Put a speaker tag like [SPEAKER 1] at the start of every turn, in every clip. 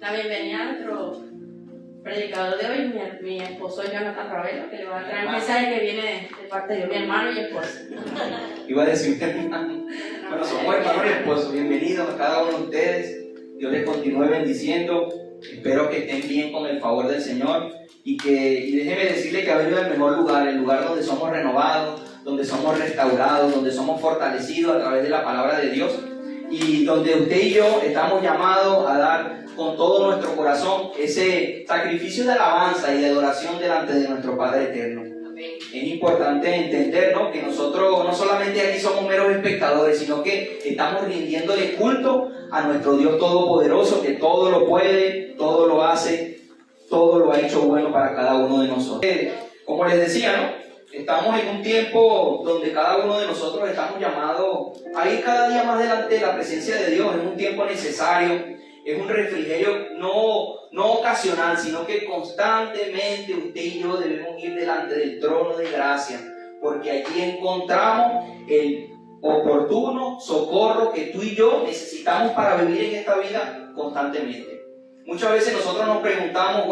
[SPEAKER 1] la bienvenida a nuestro predicador de hoy, mi esposo Jonathan Ravelo, que le va a traer un mensaje que viene de parte de mi hermano y esposo.
[SPEAKER 2] Iba a decir mi hermano. Bueno, somos hermanos y esposos. Bienvenidos a cada uno de ustedes. Dios les continúe bendiciendo. Espero que estén bien con el favor del Señor. Y déjeme decirle que ha venido al mejor lugar, el lugar donde somos renovados, donde somos restaurados, donde somos fortalecidos a través de la palabra de Dios. Y donde usted y yo estamos llamados a dar con todo nuestro corazón ese sacrificio de alabanza y de adoración delante de nuestro Padre Eterno. Es importante entender, ¿no?, que nosotros no solamente aquí somos meros espectadores, sino que estamos rindiéndole culto a nuestro Dios Todopoderoso, que todo lo puede, todo lo hace, todo lo ha hecho bueno para cada uno de nosotros. Como les decía, ¿no?, estamos en un tiempo donde cada uno de nosotros estamos llamados a ir cada día más delante de la presencia de Dios. Es un tiempo necesario, es un refrigerio no ocasional, sino que constantemente usted y yo debemos ir delante del trono de gracia, porque allí encontramos el oportuno socorro que tú y yo necesitamos para vivir en esta vida constantemente. Muchas veces nosotros nos preguntamos,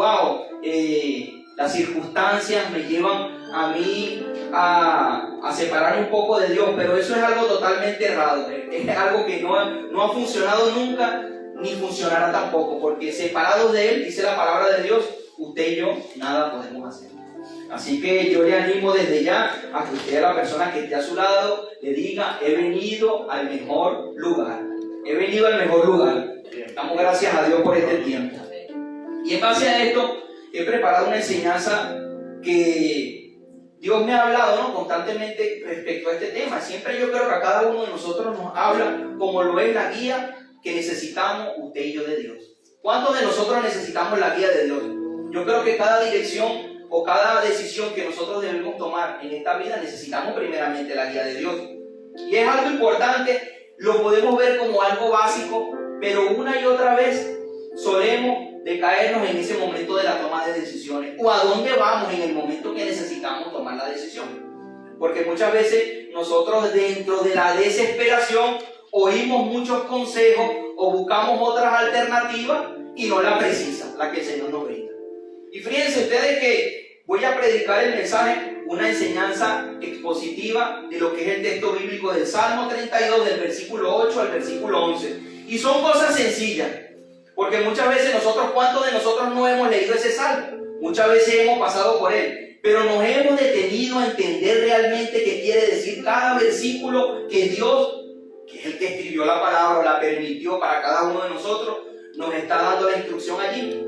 [SPEAKER 2] las circunstancias me llevan a mí a separar un poco de Dios, pero eso es algo totalmente errado. Es algo que no ha funcionado nunca, ni funcionará tampoco, porque separados de Él, dice la palabra de Dios, usted y yo nada podemos hacer. Así que yo le animo desde ya a que usted, a la persona que esté a su lado, le diga: he venido al mejor lugar. He venido al mejor lugar. Damos gracias a Dios por este tiempo. Y en base a esto, he preparado una enseñanza que Dios me ha hablado, ¿no?, constantemente respecto a este tema. Siempre yo creo que a cada uno de nosotros nos habla como lo es la guía que necesitamos usted y yo de Dios. ¿Cuántos de nosotros necesitamos la guía de Dios? Yo creo que cada dirección o cada decisión que nosotros debemos tomar en esta vida necesitamos primeramente la guía de Dios. Y es algo importante, lo podemos ver como algo básico, pero una y otra vez solemos decaernos en ese momento de la toma de decisiones, o a dónde vamos en el momento que necesitamos tomar la decisión. Porque muchas veces nosotros, dentro de la desesperación, oímos muchos consejos o buscamos otras alternativas y no la precisa, la que el Señor nos brinda. Y fíjense ustedes que voy a predicar el mensaje, una enseñanza expositiva de lo que es el texto bíblico del Salmo 32, del versículo 8 al versículo 11. Y son cosas sencillas, porque muchas veces ¿cuántos de nosotros no hemos leído ese salmo? Muchas veces hemos pasado por él, pero nos hemos detenido a entender realmente qué quiere decir cada versículo que Dios, que es el que escribió la palabra, la permitió para cada uno de nosotros, nos está dando la instrucción allí.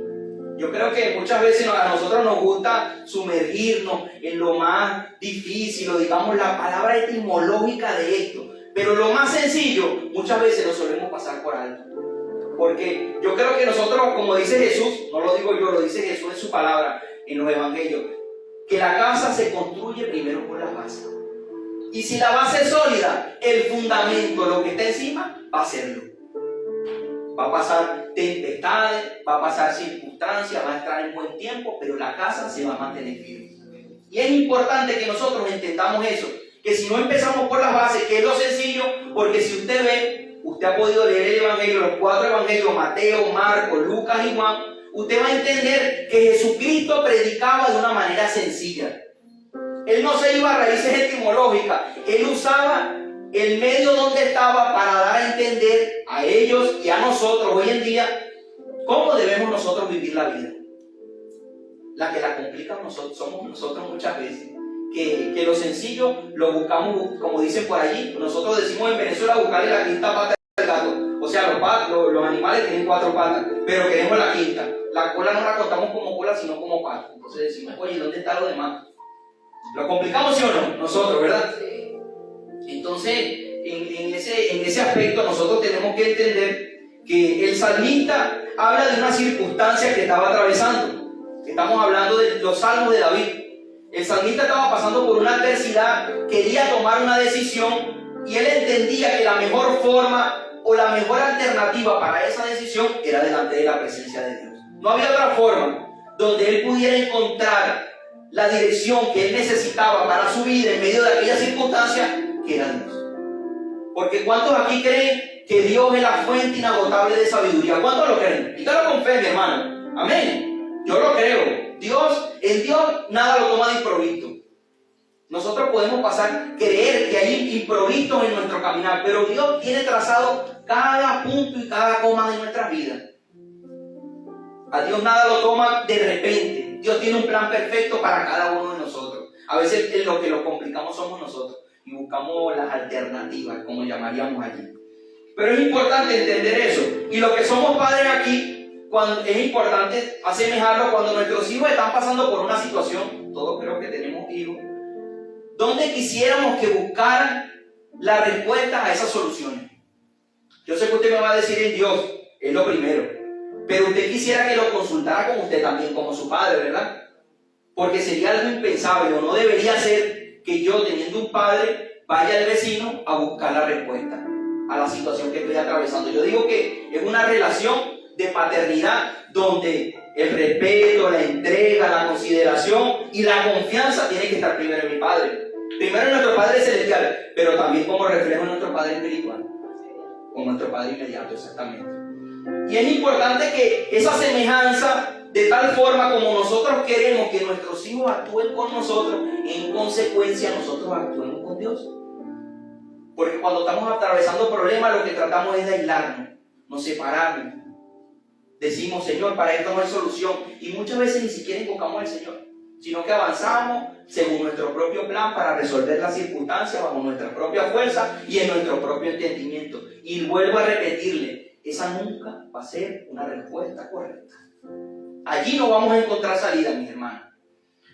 [SPEAKER 2] Yo creo que muchas veces a nosotros nos gusta sumergirnos en lo más difícil, o digamos la palabra etimológica de esto, pero lo más sencillo muchas veces lo solemos pasar por alto. Porque yo creo que nosotros, como dice Jesús, no lo digo yo, lo dice Jesús en su palabra, en los evangelios, que la casa se construye primero por la base. Y si la base es sólida, el fundamento, lo que está encima, va a serlo. Va a pasar tempestades, va a pasar circunstancias, va a estar en buen tiempo, pero la casa se va a mantener firme. Y es importante que nosotros entendamos eso, que si no empezamos por las bases, que es lo sencillo, porque si usted ve, usted ha podido leer el evangelio, los 4 evangelios, Mateo, Marcos, Lucas y Juan, usted va a entender que Jesucristo predicaba de una manera sencilla. Él no se iba a raíces etimológicas, él usaba el medio donde estaba para dar a entender a ellos y a nosotros hoy en día cómo debemos nosotros vivir la vida. La que la complica somos nosotros muchas veces. Que lo sencillo lo buscamos, como dicen por allí, nosotros decimos en Venezuela, buscarle la quinta pata del gato. O sea, los animales tienen 4 patas, pero queremos la quinta. La cola no la contamos como cola, sino como pata. Entonces decimos, oye, ¿dónde está lo demás? ¿Lo complicamos, sí o no? Nosotros, ¿verdad? Entonces, en ese aspecto nosotros tenemos que entender que el salmista habla de una circunstancia que estaba atravesando. Estamos hablando de los salmos de David. El salmista estaba pasando por una adversidad, quería tomar una decisión y él entendía que la mejor forma o la mejor alternativa para esa decisión era delante de la presencia de Dios. No había otra forma donde él pudiera encontrar la dirección que él necesitaba para su vida en medio de aquella circunstancia, que era Dios. Porque ¿cuántos aquí creen que Dios es la fuente inagotable de sabiduría. ¿Cuántos lo creen? Dígalo con fe, mi hermano. Amén. Yo lo creo. En Dios nada lo toma de improviso. Nosotros podemos creer que hay improvisos en nuestro caminar, pero Dios tiene trazado cada punto y cada coma de nuestras vidas. A Dios nada lo toma de repente. Dios tiene un plan perfecto para cada uno de nosotros. A veces lo que lo complicamos somos nosotros y buscamos las alternativas, como llamaríamos allí. Pero es importante entender eso. Y lo que somos padres aquí, es importante asemejarlo cuando nuestros hijos están pasando por una situación. Todos creo que tenemos hijos donde quisiéramos que buscaran la respuesta a esas soluciones. Yo sé que usted me va a decir en Dios, es lo primero, pero usted quisiera que lo consultara con usted también, como su padre, ¿verdad? Porque sería algo impensable, o no debería ser que yo, teniendo un padre, vaya al vecino a buscar la respuesta a la situación que estoy atravesando. Yo digo que es una relación de paternidad donde el respeto, la entrega, la consideración y la confianza tiene que estar primero en mi padre. Primero en nuestro Padre Celestial, pero también como reflejo en nuestro Padre Espiritual, con nuestro Padre inmediato, exactamente. Y es importante que esa semejanza, de tal forma como nosotros queremos que nuestros hijos actúen con nosotros, en consecuencia nosotros actuemos con Dios. Porque cuando estamos atravesando problemas, lo que tratamos es de aislarnos, nos separarnos. Decimos, Señor, para esto no hay solución. Y muchas veces ni siquiera invocamos al Señor, sino que avanzamos según nuestro propio plan para resolver las circunstancias bajo nuestra propia fuerza y en nuestro propio entendimiento. Y vuelvo a repetirle, esa nunca va a ser una respuesta correcta. Allí no vamos a encontrar salida, mis hermanos.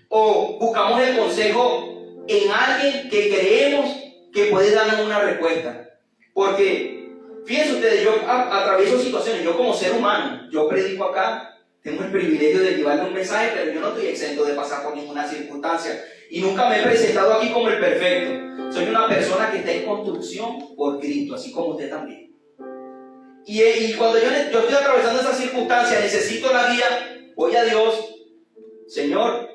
[SPEAKER 2] O buscamos el consejo en alguien que creemos que puede darnos una respuesta. Porque, fíjense ustedes, yo atravieso situaciones, yo como ser humano, yo predico acá, tengo el privilegio de llevarle un mensaje, pero yo no estoy exento de pasar por ninguna circunstancia. Y nunca me he presentado aquí como el perfecto. Soy una persona que está en construcción por Cristo, así como usted también. Y cuando yo estoy atravesando esa circunstancia, necesito la guía, voy a Dios. Señor,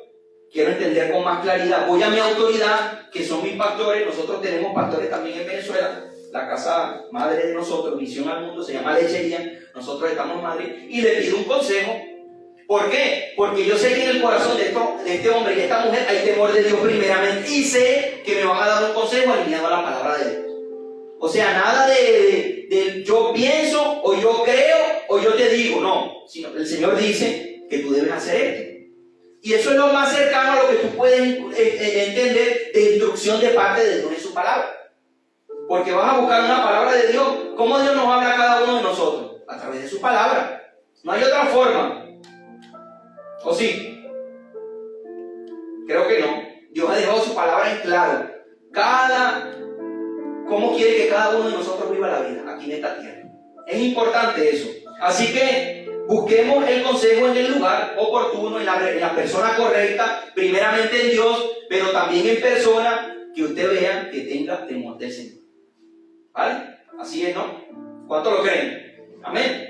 [SPEAKER 2] quiero entender con más claridad. Voy a mi autoridad, que son mis pastores. Nosotros tenemos pastores también en Venezuela. La casa madre de nosotros, Misión al Mundo, se llama Lechería. Nosotros estamos en Madrid. Y le pido un consejo. ¿Por qué? Porque yo sé que en el corazón de este hombre y de esta mujer hay temor de Dios primeramente. Y sé que me van a dar un consejo alineado a la palabra de Dios. O sea, nada de yo pienso, o yo creo, o yo te digo. No, sino que el Señor dice que tú debes hacer esto. Y eso es lo más cercano a lo que tú puedes entender de instrucción de parte de Dios en su palabra. Porque vas a buscar una palabra de Dios. ¿Cómo Dios nos habla a cada uno de nosotros? A través de su palabra. No hay otra forma. ¿O sí? Creo que no. Dios ha dejado su palabra en claro. ¿Cómo quiere que cada uno de nosotros viva la vida aquí en esta tierra? Es importante eso. Así que busquemos el consejo en el lugar oportuno, en la persona correcta, primeramente en Dios, pero también en persona que usted vea que tenga temor del Señor. ¿Vale? Así es, ¿no? ¿Cuántos lo creen? Amén.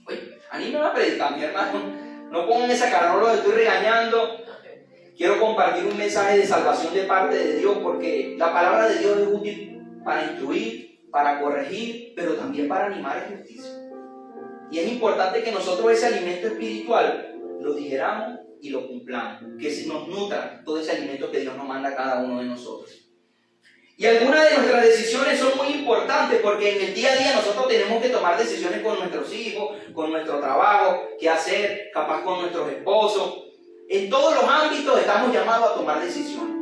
[SPEAKER 2] Oye, anímame a predicar, mi hermano. No pongan esa cara, no los estoy regañando. Quiero compartir un mensaje de salvación de parte de Dios, porque la palabra de Dios es útil para instruir, para corregir, pero también para animar en justicia. Y es importante que nosotros ese alimento espiritual lo digeramos y lo cumplamos, que se nos nutra todo ese alimento que Dios nos manda a cada uno de nosotros. Y algunas de nuestras decisiones son muy importantes, porque en el día a día nosotros tenemos que tomar decisiones con nuestros hijos, con nuestro trabajo, qué hacer, capaz con nuestros esposos. En todos los ámbitos estamos llamados a tomar decisiones.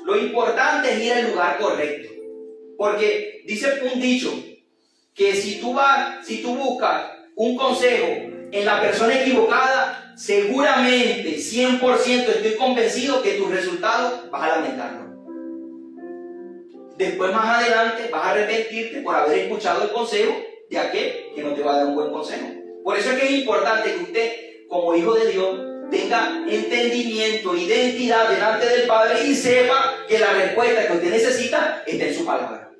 [SPEAKER 2] Lo importante es ir al lugar correcto, porque dice un dicho que si tú buscas un consejo en la persona equivocada, seguramente 100% estoy convencido que tus resultados vas a lamentarlo. Después, más adelante, vas a arrepentirte por haber escuchado el consejo de aquel que no te va a dar un buen consejo. Por eso es que es importante que usted, como hijo de Dios, tenga entendimiento, identidad delante del Padre y sepa que la respuesta que usted necesita está en su palabra.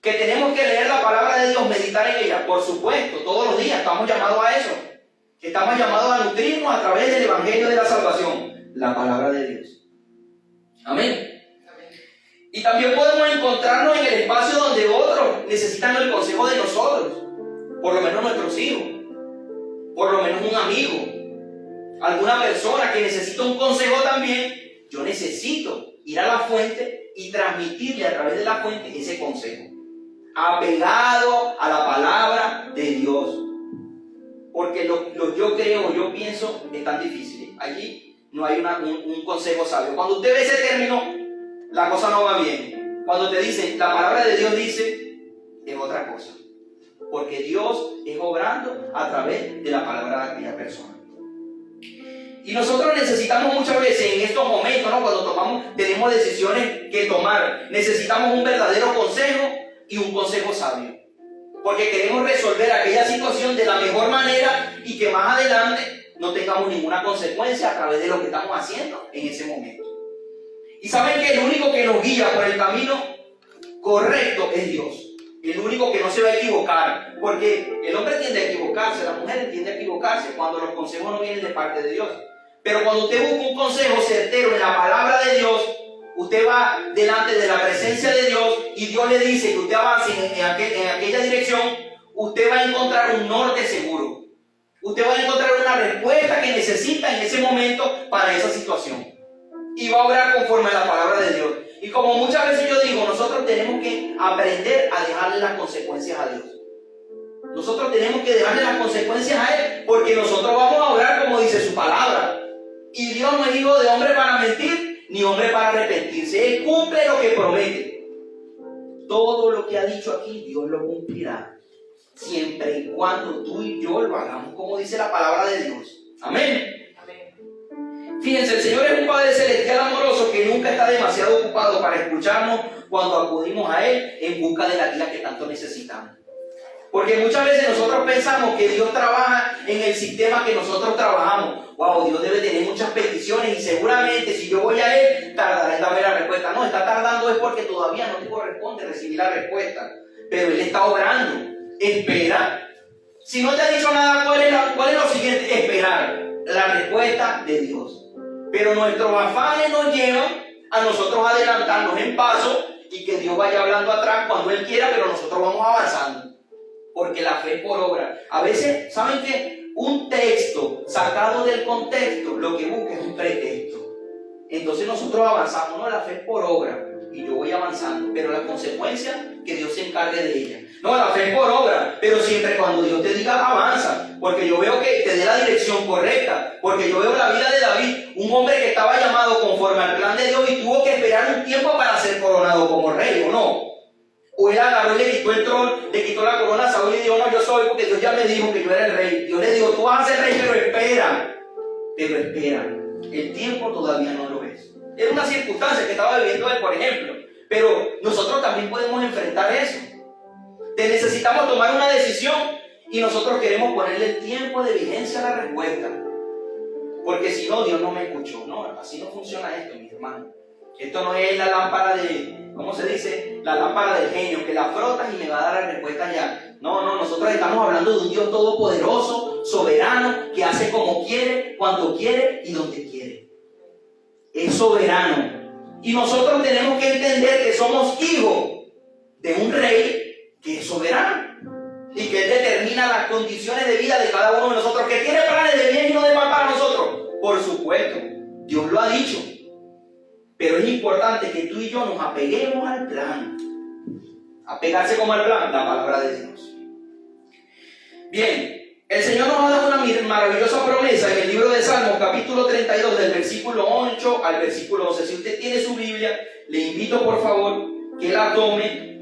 [SPEAKER 2] Que tenemos que leer la palabra de Dios, meditar en ella, por supuesto, todos los días estamos llamados a eso. Estamos llamados a nutrirnos a través del Evangelio de la salvación, la palabra de Dios. Amén. Y también podemos encontrarnos en el espacio donde otros necesitan el consejo de nosotros, por lo menos nuestros hijos, por lo menos un amigo, alguna persona que necesita un consejo también. Yo necesito ir a la fuente y transmitirle a través de la fuente ese consejo, apegado a la palabra de Dios. Porque lo yo creo, yo pienso, es tan difícil. Allí no hay un consejo sabio. Cuando usted ve ese término, la cosa no va bien. Cuando te dicen, la palabra de Dios dice, es otra cosa. Porque Dios es obrando a través de la palabra de aquella persona. Y nosotros necesitamos muchas veces en estos momentos, ¿no? Cuando tenemos decisiones que tomar, necesitamos un verdadero consejo y un consejo sabio. Porque queremos resolver aquella situación de la mejor manera y que más adelante no tengamos ninguna consecuencia a través de lo que estamos haciendo en ese momento. Y saben que el único que nos guía por el camino correcto es Dios. El único que no se va a equivocar. Porque el hombre tiende a equivocarse, la mujer tiende a equivocarse cuando los consejos no vienen de parte de Dios. Pero cuando usted busca un consejo certero en la palabra de Dios, usted va delante de la presencia de Dios y Dios le dice que usted avance en aquella dirección, usted va a encontrar un norte seguro. Usted va a encontrar una respuesta que necesita en ese momento para esa situación. Y va a obrar conforme a la palabra de Dios. Y como muchas veces yo digo, nosotros tenemos que aprender a dejarle las consecuencias a Dios. Nosotros tenemos que dejarle las consecuencias a Él, porque nosotros vamos a obrar como dice su palabra. Y Dios no es hijo de hombre para mentir, ni hombre para arrepentirse. Él cumple lo que promete. Todo lo que ha dicho aquí, Dios lo cumplirá. Siempre y cuando tú y yo lo hagamos como dice la palabra de Dios. Amén. Fíjense, el Señor es un Padre celestial amoroso que nunca está demasiado ocupado para escucharnos cuando acudimos a Él en busca de la guía que tanto necesitamos. Porque muchas veces nosotros pensamos que Dios trabaja en el sistema que nosotros trabajamos. Wow, Dios debe tener muchas peticiones y seguramente si yo voy a Él, tardará en darme la respuesta. No, está tardando es porque todavía no te corresponde recibir la respuesta. Pero Él está obrando. Espera. Si no te ha dicho nada, ¿cuál es lo siguiente? Esperar la respuesta de Dios. Pero nuestros afanes nos llevan a nosotros adelantarnos en paso y que Dios vaya hablando atrás cuando Él quiera, pero nosotros vamos avanzando. Porque la fe es por obra. A veces, ¿saben qué? Un texto sacado del contexto lo que busca es un pretexto. Entonces nosotros avanzamos, no, la fe es por obra. Y yo voy avanzando, pero la consecuencia, que Dios se encargue de ella. No, la fe es por obra, pero siempre cuando Dios te diga avanza, porque yo veo que te dé la dirección correcta, porque yo veo la vida de David, un hombre que estaba llamado conforme al plan de Dios y tuvo que esperar un tiempo para ser coronado como rey, ¿o no? O él agarró y le quitó el trono, le quitó la corona a Saúl y dijo, no, yo soy, porque Dios ya me dijo que yo era el rey. Dios le dijo, tú vas a ser rey, pero espera, el tiempo todavía no lo es. Era una circunstancia que estaba viviendo él, por ejemplo, pero nosotros también podemos enfrentar eso. Necesitamos tomar una decisión y nosotros queremos ponerle el tiempo de vigencia a la respuesta. Porque si no, Dios no me escuchó. No, así no funciona esto, mis hermanos. Esto no es la lámpara de, ¿cómo se dice? La lámpara del genio, que la frotas y me va a dar la respuesta ya. No, nosotros estamos hablando de un Dios todopoderoso, soberano, que hace como quiere, cuando quiere y donde quiere. Es soberano. Y nosotros tenemos que entender que somos hijos de un rey que es soberano y que Él determina las condiciones de vida de cada uno de nosotros, que tiene planes de bien y no de mal para nosotros. Por supuesto, Dios lo ha dicho. Pero es importante que tú y yo nos apeguemos al plan. Apegarse como al plan, la palabra de Dios. Bien, el Señor nos ha dado una maravillosa promesa en el libro de Salmos, capítulo 32, del versículo 8 al versículo 11. Si usted tiene su Biblia, le invito por favor que la tome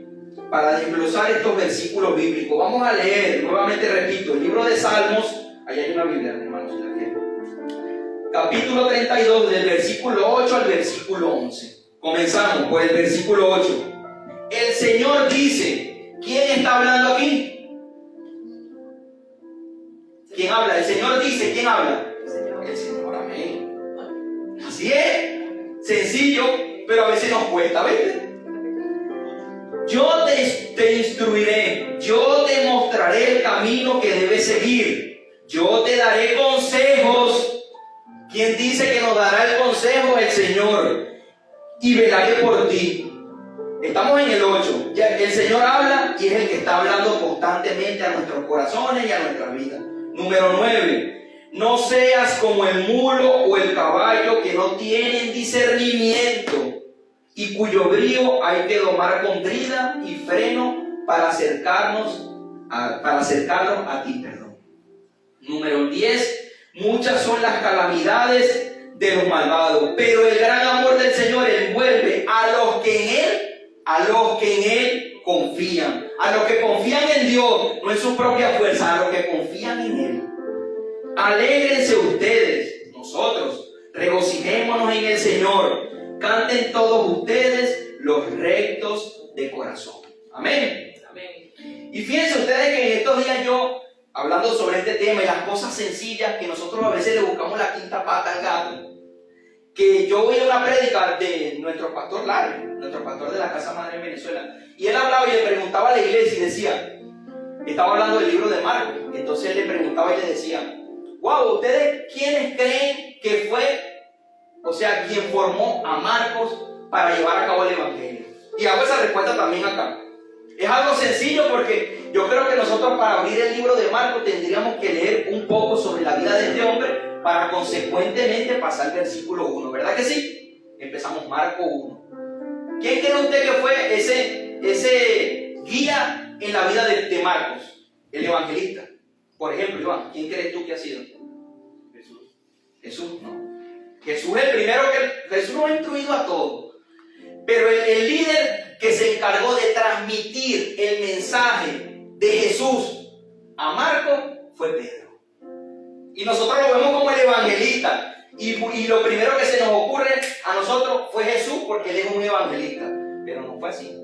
[SPEAKER 2] para desglosar estos versículos bíblicos. Vamos a leer, nuevamente repito, el libro de Salmos. Ahí hay una Biblia, hermanos, si la quieren. Capítulo 32, del versículo 8 al versículo 11. Comenzamos por el versículo 8. El Señor dice, ¿quién está hablando aquí? ¿Quién habla? El Señor dice, ¿quién habla? El Señor, amén. Así es, sencillo, pero a veces nos cuesta, ¿ves? Yo te instruiré, yo te mostraré el camino que debes seguir, yo te daré consejos. ¿Quién dice que nos dará el consejo? El Señor. Y velaré por ti. Estamos en el 8. Ya el Señor habla y es el que está hablando constantemente a nuestros corazones y a nuestras vidas. Número 9. No seas como el mulo o el caballo que no tienen discernimiento y cuyo brío hay que domar con brida y freno para acercarlos a ti. Número 10. Muchas son las calamidades de los malvados, pero el gran amor del Señor envuelve a los que en Él confían, a los que confían en Dios, no en su propia fuerza, a los que confían en Él. Alégrense ustedes, nosotros, regocijémonos en el Señor, canten todos ustedes los rectos de corazón. Amén. Amén. Y fíjense ustedes que en estos días yo, hablando sobre este tema y las cosas sencillas que nosotros a veces le buscamos la quinta pata al gato, que yo oí una prédica de nuestro pastor Larry, nuestro pastor de la Casa Madre en Venezuela, y él hablaba y le preguntaba a la iglesia y decía, estaba hablando del libro de Marcos, entonces él le preguntaba y le decía, wow, ¿ustedes quiénes creen que fue, o sea, quien formó a Marcos para llevar a cabo el evangelio? Y hago esa respuesta también acá. Es algo sencillo porque yo creo que nosotros para abrir el libro de Marcos tendríamos que leer un poco sobre la vida de este hombre para consecuentemente pasar al versículo 1, ¿verdad que sí? Empezamos Marcos 1. ¿Quién cree usted que fue ese guía en la vida de Marcos? El evangelista. Por ejemplo, Iván, ¿quién crees tú que ha sido? Jesús. Jesús, no. Jesús es el primero que Jesús nos ha instruido a todos. Pero el líder que se encargó de transmitir el mensaje de Jesús a Marcos fue Pedro. Y nosotros lo vemos como el evangelista. Y lo primero que se nos ocurre a nosotros fue Jesús, porque Él es un evangelista. Pero no fue así.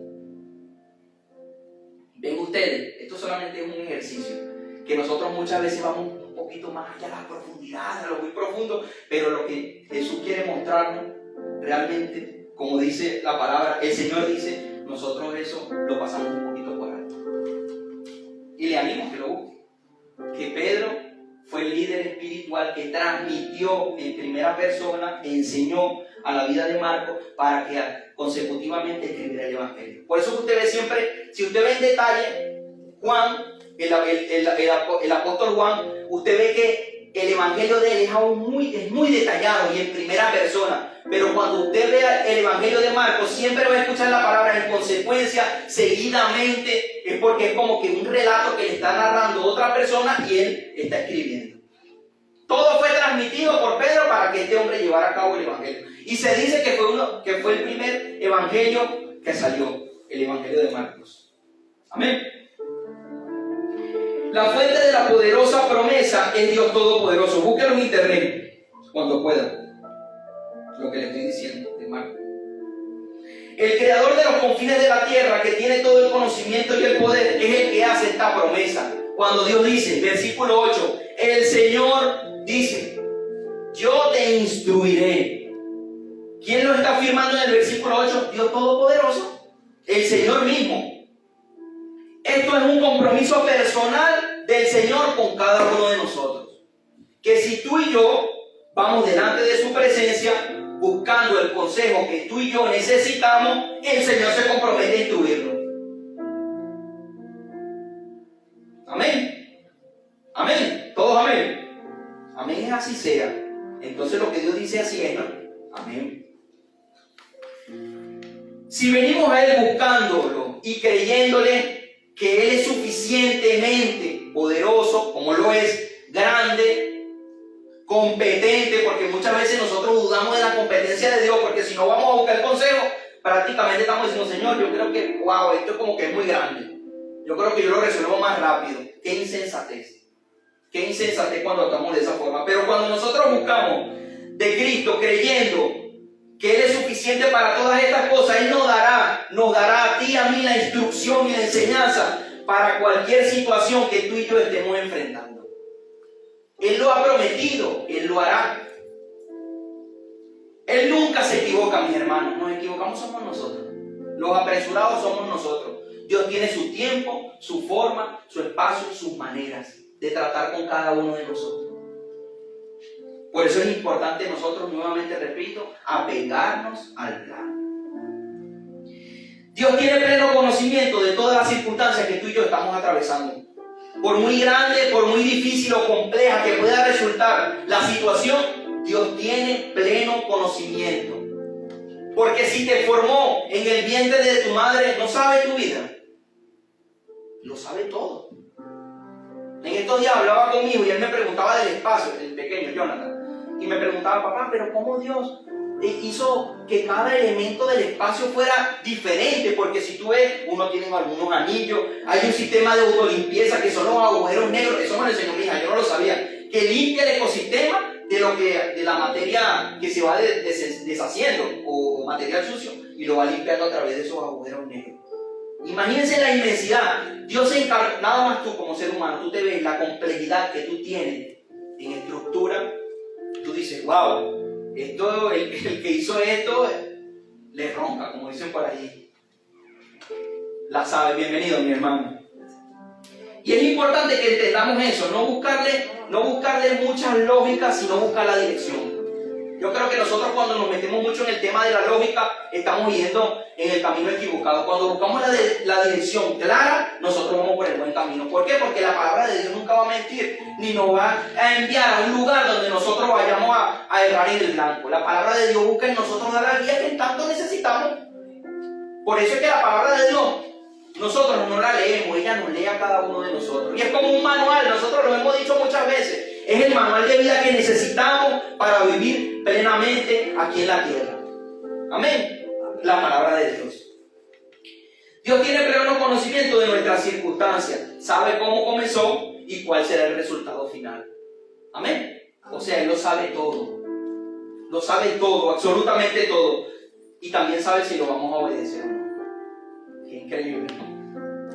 [SPEAKER 2] Ven ustedes, esto solamente es un ejercicio. Que nosotros muchas veces vamos un poquito más allá a la profundidad, a lo muy profundo. Pero lo que Jesús quiere mostrarnos realmente, como dice la palabra, el Señor dice, nosotros eso lo pasamos un poquito por alto. Y le animo que lo busque. Que Pedro fue el líder espiritual que transmitió en primera persona, enseñó a la vida de Marcos para que consecutivamente escribiera el evangelio. Por eso usted ve siempre, si usted ve en detalle, Juan, el apóstol Juan, usted ve que el evangelio de él es muy detallado y en primera persona. Pero cuando usted vea el evangelio de Marcos, siempre va a escuchar la palabra en consecuencia, seguidamente, es porque es como que un relato que le está narrando otra persona y él está escribiendo. Todo fue transmitido por Pedro para que este hombre llevara a cabo el evangelio. Y se dice que fue el primer evangelio que salió, el evangelio de Marcos. Amén. La fuente de la poderosa promesa es Dios Todopoderoso. Búsquelo en internet cuando pueda. Lo que le estoy diciendo de Marcos. El creador de los confines de la tierra, que tiene todo el conocimiento y el poder, es el que hace esta promesa. Cuando Dios dice, versículo 8, el Señor dice, yo te instruiré. ¿Quién lo está afirmando en el versículo 8? Dios Todopoderoso, el Señor mismo. Esto es un compromiso personal del Señor con cada uno de nosotros. Que si tú y yo vamos delante de su presencia, buscando el consejo que tú y yo necesitamos, el Señor se compromete a instruirnos. Amén. Amén. Todos amén. Amén es así sea. Entonces lo que Dios dice así es, ¿no? Amén. Si venimos a Él buscándolo y creyéndole que Él es suficientemente poderoso, como lo es, grande, competente, porque muchas veces nosotros dudamos de la competencia de Dios, porque si no vamos a buscar consejo, prácticamente estamos diciendo, Señor, yo creo que, wow, esto es como que es muy grande. Yo creo que yo lo resuelvo más rápido. Qué insensatez. Qué insensatez cuando actuamos de esa forma. Pero cuando nosotros buscamos de Cristo, creyendo que Él es suficiente para todas estas cosas, Él nos dará a ti y a mí la instrucción y la enseñanza para cualquier situación que tú y yo estemos enfrentando. Él lo ha prometido, Él lo hará. Él nunca se equivoca, mis hermanos. Nos equivocamos somos nosotros. Los apresurados somos nosotros. Dios tiene su tiempo, su forma, su espacio, sus maneras de tratar con cada uno de nosotros. Por eso es importante nosotros, nuevamente repito, apegarnos al plan. Dios tiene pleno conocimiento de todas las circunstancias que tú y yo estamos atravesando. Por muy grande, por muy difícil o compleja que pueda resultar la situación, Dios tiene pleno conocimiento. Porque si te formó en el vientre de tu madre, no sabe tu vida. Lo sabe todo. En estos días hablaba conmigo y él me preguntaba del espacio, el pequeño Jonathan. Y me preguntaba, papá, pero ¿cómo Dios hizo que cada elemento del espacio fuera diferente? Porque si tú ves, uno tiene algunos anillos, hay un sistema de autolimpieza que son los agujeros negros, eso me lo enseñó mi hija, yo no lo sabía, que limpia el ecosistema de la materia que se va deshaciendo o material sucio y lo va limpiando a través de esos agujeros negros. Imagínense la inmensidad. Dios se encarga, nada más tú como ser humano, tú te ves la complejidad que tú tienes en estructura, tú dices, wow, esto, el que hizo esto le ronca, como dicen por ahí. La sabe. Bienvenido, mi hermano. Y es importante que entendamos eso, no buscarle muchas lógicas, sino buscar la dirección. Yo creo que nosotros cuando nos metemos mucho en el tema de la lógica, estamos yendo en el camino equivocado. Cuando buscamos la dirección clara, nosotros vamos por el buen camino. ¿Por qué? Porque la palabra de Dios nunca va a mentir, ni nos va a enviar a un lugar donde nosotros vayamos a errar en el blanco. La palabra de Dios busca en nosotros la guía que tanto necesitamos. Por eso es que la palabra de Dios, nosotros no la leemos, ella nos lee a cada uno de nosotros. Y es como un manual, nosotros lo hemos dicho muchas veces. Es el manual de vida que necesitamos para vivir plenamente aquí en la tierra. Amén. La palabra de Dios. Dios tiene pleno conocimiento de nuestras circunstancias. Sabe cómo comenzó y cuál será el resultado final. Amén. O sea, Él lo sabe todo. Lo sabe todo, absolutamente todo. Y también sabe si lo vamos a obedecer o no. Qué increíble.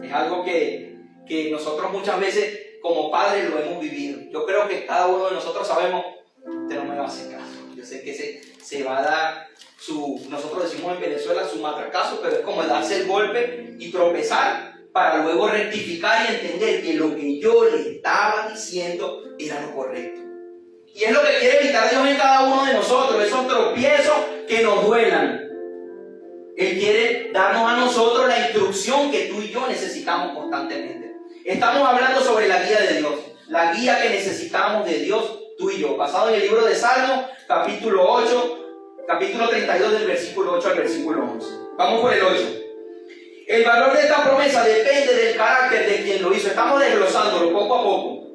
[SPEAKER 2] Es algo que nosotros muchas veces como padres lo hemos vivido. Yo creo que cada uno de nosotros sabemos, usted no me va a hacer caso. Yo sé que se va a dar nosotros decimos en Venezuela su matracazo, pero es como darse el golpe y tropezar para luego rectificar y entender que lo que yo le estaba diciendo era lo correcto. Y es lo que quiere evitar Dios en cada uno de nosotros, esos tropiezos que nos duelan. Él quiere darnos a nosotros la instrucción que tú y yo necesitamos constantemente. Estamos hablando sobre la guía de Dios, la guía que necesitamos de Dios, tú y yo, basado en el libro de Salmos, capítulo 32, del versículo 8 al versículo 11. Vamos por el 8. El valor de esta promesa depende del carácter de quien lo hizo. Estamos desglosándolo poco a poco.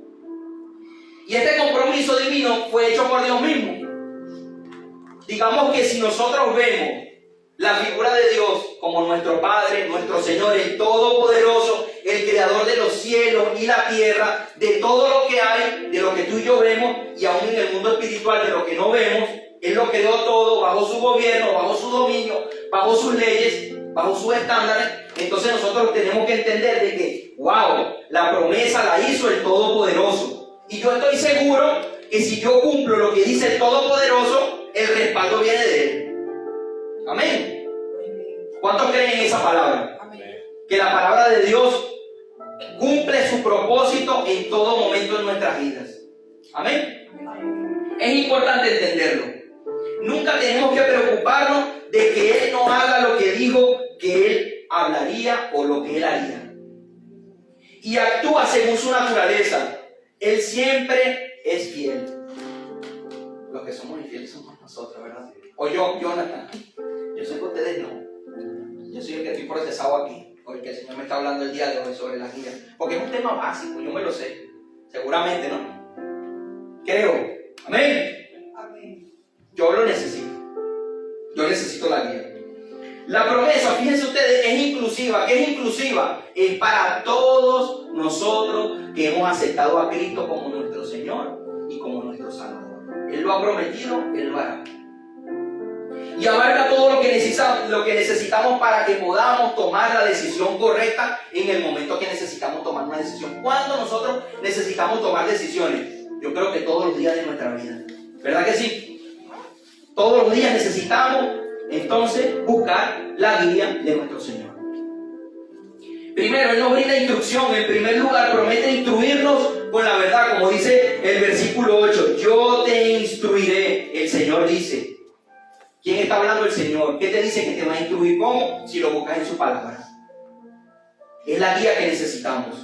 [SPEAKER 2] Y este compromiso divino fue hecho por Dios mismo. Digamos que si nosotros vemos la figura de Dios como nuestro Padre, nuestro Señor, el Todopoderoso, el Creador de los cielos y la tierra, de todo lo que hay, de lo que tú y yo vemos, y aún en el mundo espiritual de lo que no vemos, Él lo creó todo bajo su gobierno, bajo su dominio, bajo sus leyes, bajo sus estándares. Entonces nosotros tenemos que entender de que, wow, la promesa la hizo el Todopoderoso. Y yo estoy seguro que si yo cumplo lo que dice el Todopoderoso, el respaldo viene de Él. Amén. ¿Cuántos creen en esa palabra? Amén. Que la palabra de Dios cumple su propósito en todo momento de nuestras vidas. Amén. Amén. Es importante entenderlo. Nunca tenemos que preocuparnos de que Él no haga lo que dijo que Él hablaría o lo que Él haría. Y actúa según su naturaleza. Él siempre es fiel. Los que somos infieles somos nosotros, ¿verdad? O yo, Jonathan. Yo sé que ustedes no. Yo soy el que estoy procesado aquí, porque el Señor me está hablando el día de hoy sobre la guía. Porque es un tema básico, yo me lo sé. Seguramente, ¿no? Creo. Amén. Amén. Yo lo necesito. Yo necesito la guía. La promesa, fíjense ustedes, es inclusiva. ¿Qué es inclusiva? Es para todos nosotros que hemos aceptado a Cristo como nuestro Señor y como nuestro Salvador. Él lo ha prometido, Él lo hará. Y abarca todo lo que necesitamos para que podamos tomar la decisión correcta en el momento que necesitamos tomar una decisión. ¿Cuándo nosotros necesitamos tomar decisiones? Yo creo que todos los días de nuestra vida. ¿Verdad que sí? Todos los días necesitamos entonces buscar la guía de nuestro Señor. Primero, Él nos brinda instrucción. En primer lugar, promete instruirnos con la verdad, como dice el versículo 8. Yo te instruiré, el Señor dice. ¿Quién está hablando? El Señor. ¿Qué te dice que te va a instruir? ¿Cómo? Si lo buscas en su palabra. Es la guía que necesitamos.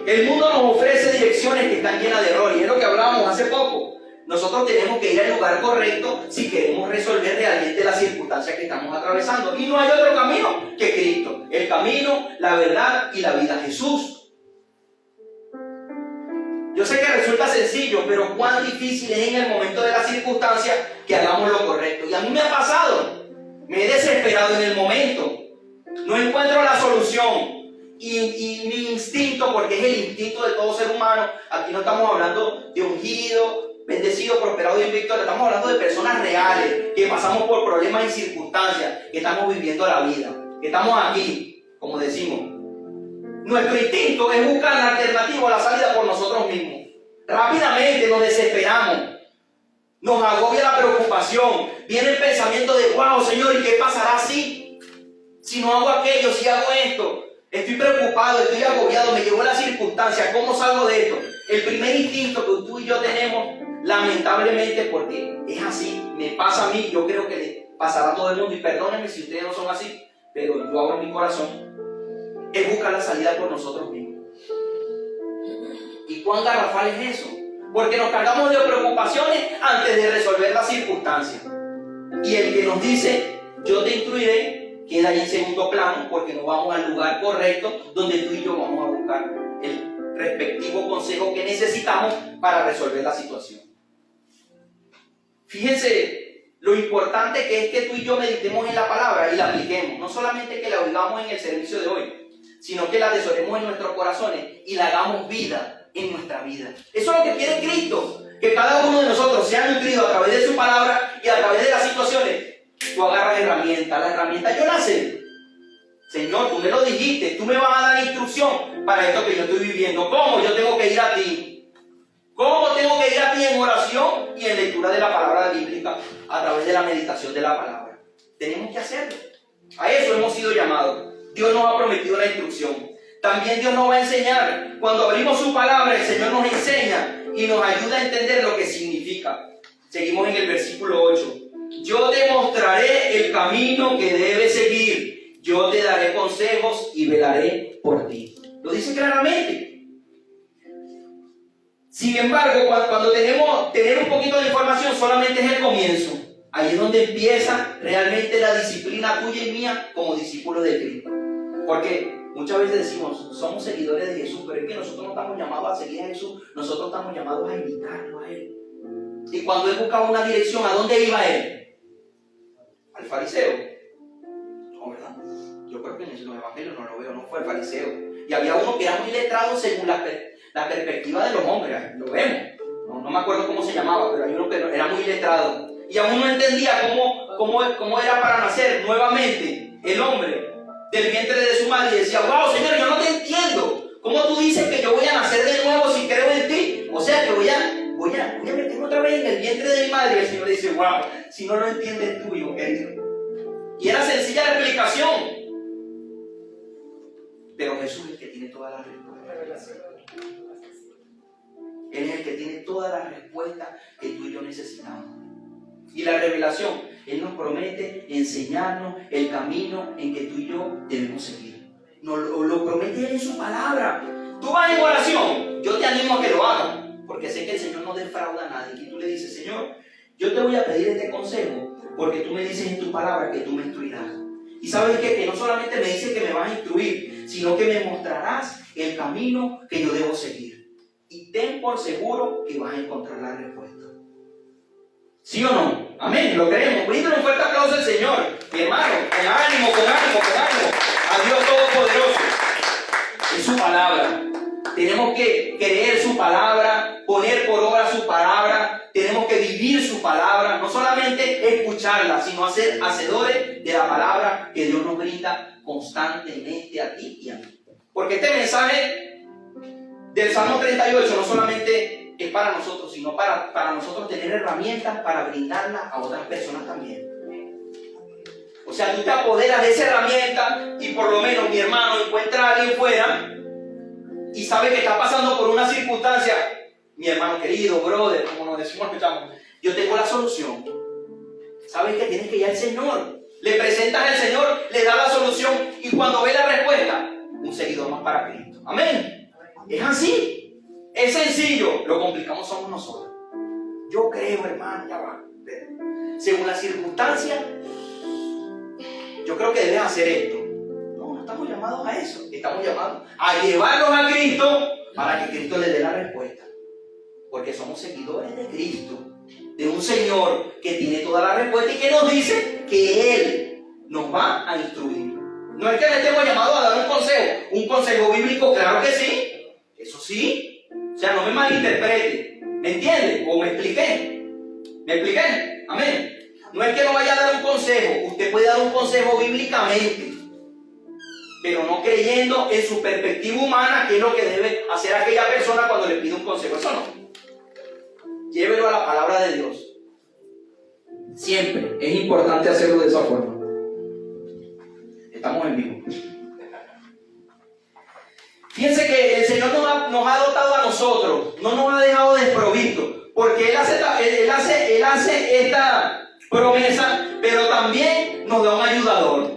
[SPEAKER 2] El mundo nos ofrece direcciones que están llenas de error, y es lo que hablábamos hace poco. Nosotros tenemos que ir al lugar correcto si queremos resolver realmente las circunstancias que estamos atravesando. Y no hay otro camino que Cristo. El camino, la verdad y la vida. Jesús. Yo sé que resulta sencillo, pero cuán difícil es en el momento de la circunstancia que hagamos lo correcto. Y a mí me ha pasado. Me he desesperado en el momento. No encuentro la solución. Y mi instinto, porque es el instinto de todo ser humano, aquí no estamos hablando de ungido, bendecido, prosperado y en victoria, estamos hablando de personas reales, que pasamos por problemas y circunstancias, que estamos viviendo la vida, que estamos aquí, como decimos. Nuestro instinto es buscar la alternativa o la salida por nosotros mismos. Rápidamente nos desesperamos, nos agobia la preocupación, viene el pensamiento de, wow, Señor, ¿y qué pasará si no hago aquello, si hago esto? Estoy preocupado, estoy agobiado, me llegó la circunstancia, ¿cómo salgo de esto? El primer instinto que tú y yo tenemos, lamentablemente, porque es así, me pasa a mí, yo creo que le pasará a todo el mundo, y perdónenme si ustedes no son así, pero yo hago en mi corazón, es buscar la salida por nosotros mismos. ¿Y cuán garrafal es eso? Porque nos cargamos de preocupaciones antes de resolver la circunstancia. Y el que nos dice, yo te instruiré, queda ahí en segundo plano, porque no vamos al lugar correcto donde tú y yo vamos a buscar el respectivo consejo que necesitamos para resolver la situación. Fíjense lo importante que es que tú y yo meditemos en la palabra y la apliquemos. No solamente que la oigamos en el servicio de hoy, sino que la atesoremos en nuestros corazones y la hagamos vida en nuestra vida. Eso es lo que quiere Cristo, que cada uno de nosotros sea nutrido a través de su palabra y a través de las situaciones. Tú agarras herramientas, la herramienta yo la sé. Señor, tú me lo dijiste, tú me vas a dar instrucción para esto que yo estoy viviendo. ¿Cómo yo tengo que ir a ti? ¿Cómo tengo que ir a ti en oración y en lectura de la palabra bíblica a través de la meditación de la palabra? Tenemos que hacerlo. A eso hemos sido llamados. Dios nos ha prometido la instrucción. También Dios nos va a enseñar. Cuando abrimos su palabra, el Señor nos enseña y nos ayuda a entender lo que significa. Seguimos en el versículo 8. Yo te mostraré el camino que debes seguir. Yo te daré consejos y velaré por ti. Lo dice claramente. Sin embargo, cuando tener un poquito de información, solamente es el comienzo. Ahí es donde empieza realmente la disciplina tuya y mía como discípulos de Cristo. Porque muchas veces decimos, somos seguidores de Jesús, pero es que nosotros no estamos llamados a seguir a Jesús, nosotros estamos llamados a imitarlo a Él. Y cuando Él buscaba una dirección, ¿a dónde iba Él? Al fariseo. No, ¿verdad? Yo creo que en los evangelios no lo veo, no fue el fariseo. Y había uno que era muy letrado según la perspectiva de los hombres, lo vemos. No me acuerdo cómo se llamaba, pero hay uno que era muy letrado. Y aún no entendía cómo era para nacer nuevamente el hombre del vientre de su madre. Y decía, wow, Señor, yo no te entiendo. ¿Cómo tú dices que yo voy a nacer de nuevo si creo en ti? O sea, que voy a meterme otra vez en el vientre de mi madre. Y el Señor le dice, wow, si no lo entiendes tú, hijo querido. Y era sencilla la explicación. Pero Jesús es el que tiene todas las respuestas. Él es el que tiene todas las respuestas que tú y yo necesitamos. Y la revelación, Él nos promete enseñarnos el camino en que tú y yo debemos seguir. Nos lo promete Él en su palabra. Tú vas en oración, yo te animo a que lo hagas, porque sé que el Señor no defrauda a nadie. Y tú le dices, Señor, yo te voy a pedir este consejo, porque tú me dices en tu palabra que tú me instruirás. Y sabes qué? Que no solamente me dices que me vas a instruir, sino que me mostrarás el camino que yo debo seguir. Y ten por seguro que vas a encontrar la respuesta. ¿Sí o no? Amén, lo creemos. Bríndale un fuerte aplauso al Señor. Mi hermano, con ánimo. A Dios Todopoderoso. Es su palabra. Tenemos que creer su palabra, poner por obra su palabra. Tenemos que vivir su palabra. No solamente escucharla, sino ser hacedores de la palabra que Dios nos brinda constantemente a ti y a mí. Porque este mensaje del Salmo 38 no solamente es para nosotros, sino para nosotros tener herramientas para brindarlas a otras personas también. O sea, tú te apoderas de esa herramienta y por lo menos mi hermano encuentra a alguien fuera y sabe que está pasando por una circunstancia. Mi hermano querido, brother, como nos decimos, yo tengo la solución. sabes que tienes que ir al Señor. Le presentas al Señor, le das la solución y cuando ve la respuesta, un seguidor más para Cristo. Amén. Es así. Es sencillo. Lo complicamos somos nosotros. Yo creo, hermano, ya va. Según las circunstancias, yo creo que debes hacer esto. No estamos llamados a eso. Estamos llamados a llevarlos a Cristo para que Cristo les dé la respuesta. Porque somos seguidores de Cristo, de un Señor que tiene toda la respuesta y que nos dice que Él nos va a instruir. No es que le estemos llamados a dar un consejo bíblico, claro que sí, eso sí. O sea, no me malinterprete, ¿me entiende? ¿O me expliqué? ¿Me expliqué? Amén. No es que no vaya a dar un consejo, usted puede dar un consejo bíblicamente, pero no creyendo en su perspectiva humana, que es lo que debe hacer aquella persona cuando le pide un consejo. Eso no. Llévelo a la palabra de Dios. Siempre es importante hacerlo de esa forma. Estamos en vivo. Fíjense que el Señor nos ha dotado a nosotros, no nos ha dejado desprovistos, porque Él hace esta promesa, pero también nos da un ayudador.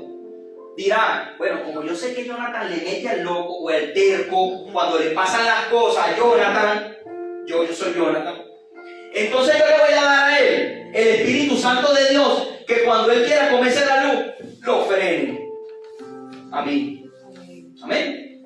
[SPEAKER 2] Dirá, bueno, como yo sé que Jonathan le mete al loco o al terco cuando le pasan las cosas a Jonathan, yo soy Jonathan, entonces yo le voy a dar a él el Espíritu Santo de Dios, que cuando él quiera comerse la luz, lo frene. Amén. Amén.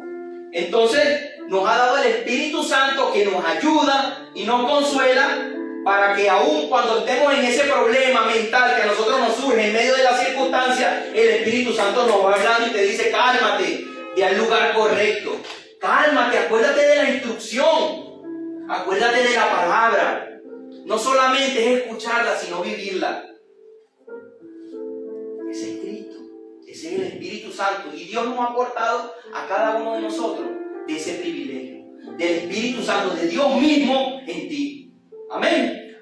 [SPEAKER 2] Entonces nos ha dado el Espíritu Santo que nos ayuda y nos consuela para que aún cuando estemos en ese problema mental que a nosotros nos surge en medio de las circunstancias, el Espíritu Santo nos va hablando y te dice, cálmate, ve al lugar correcto. Cálmate, acuérdate de la instrucción, acuérdate de la palabra. No solamente es escucharla, sino vivirla. Ese es Cristo, ese es el Espíritu Santo. Y Dios nos ha aportado a cada uno de nosotros de ese privilegio, del Espíritu Santo, de Dios mismo en ti. Amén.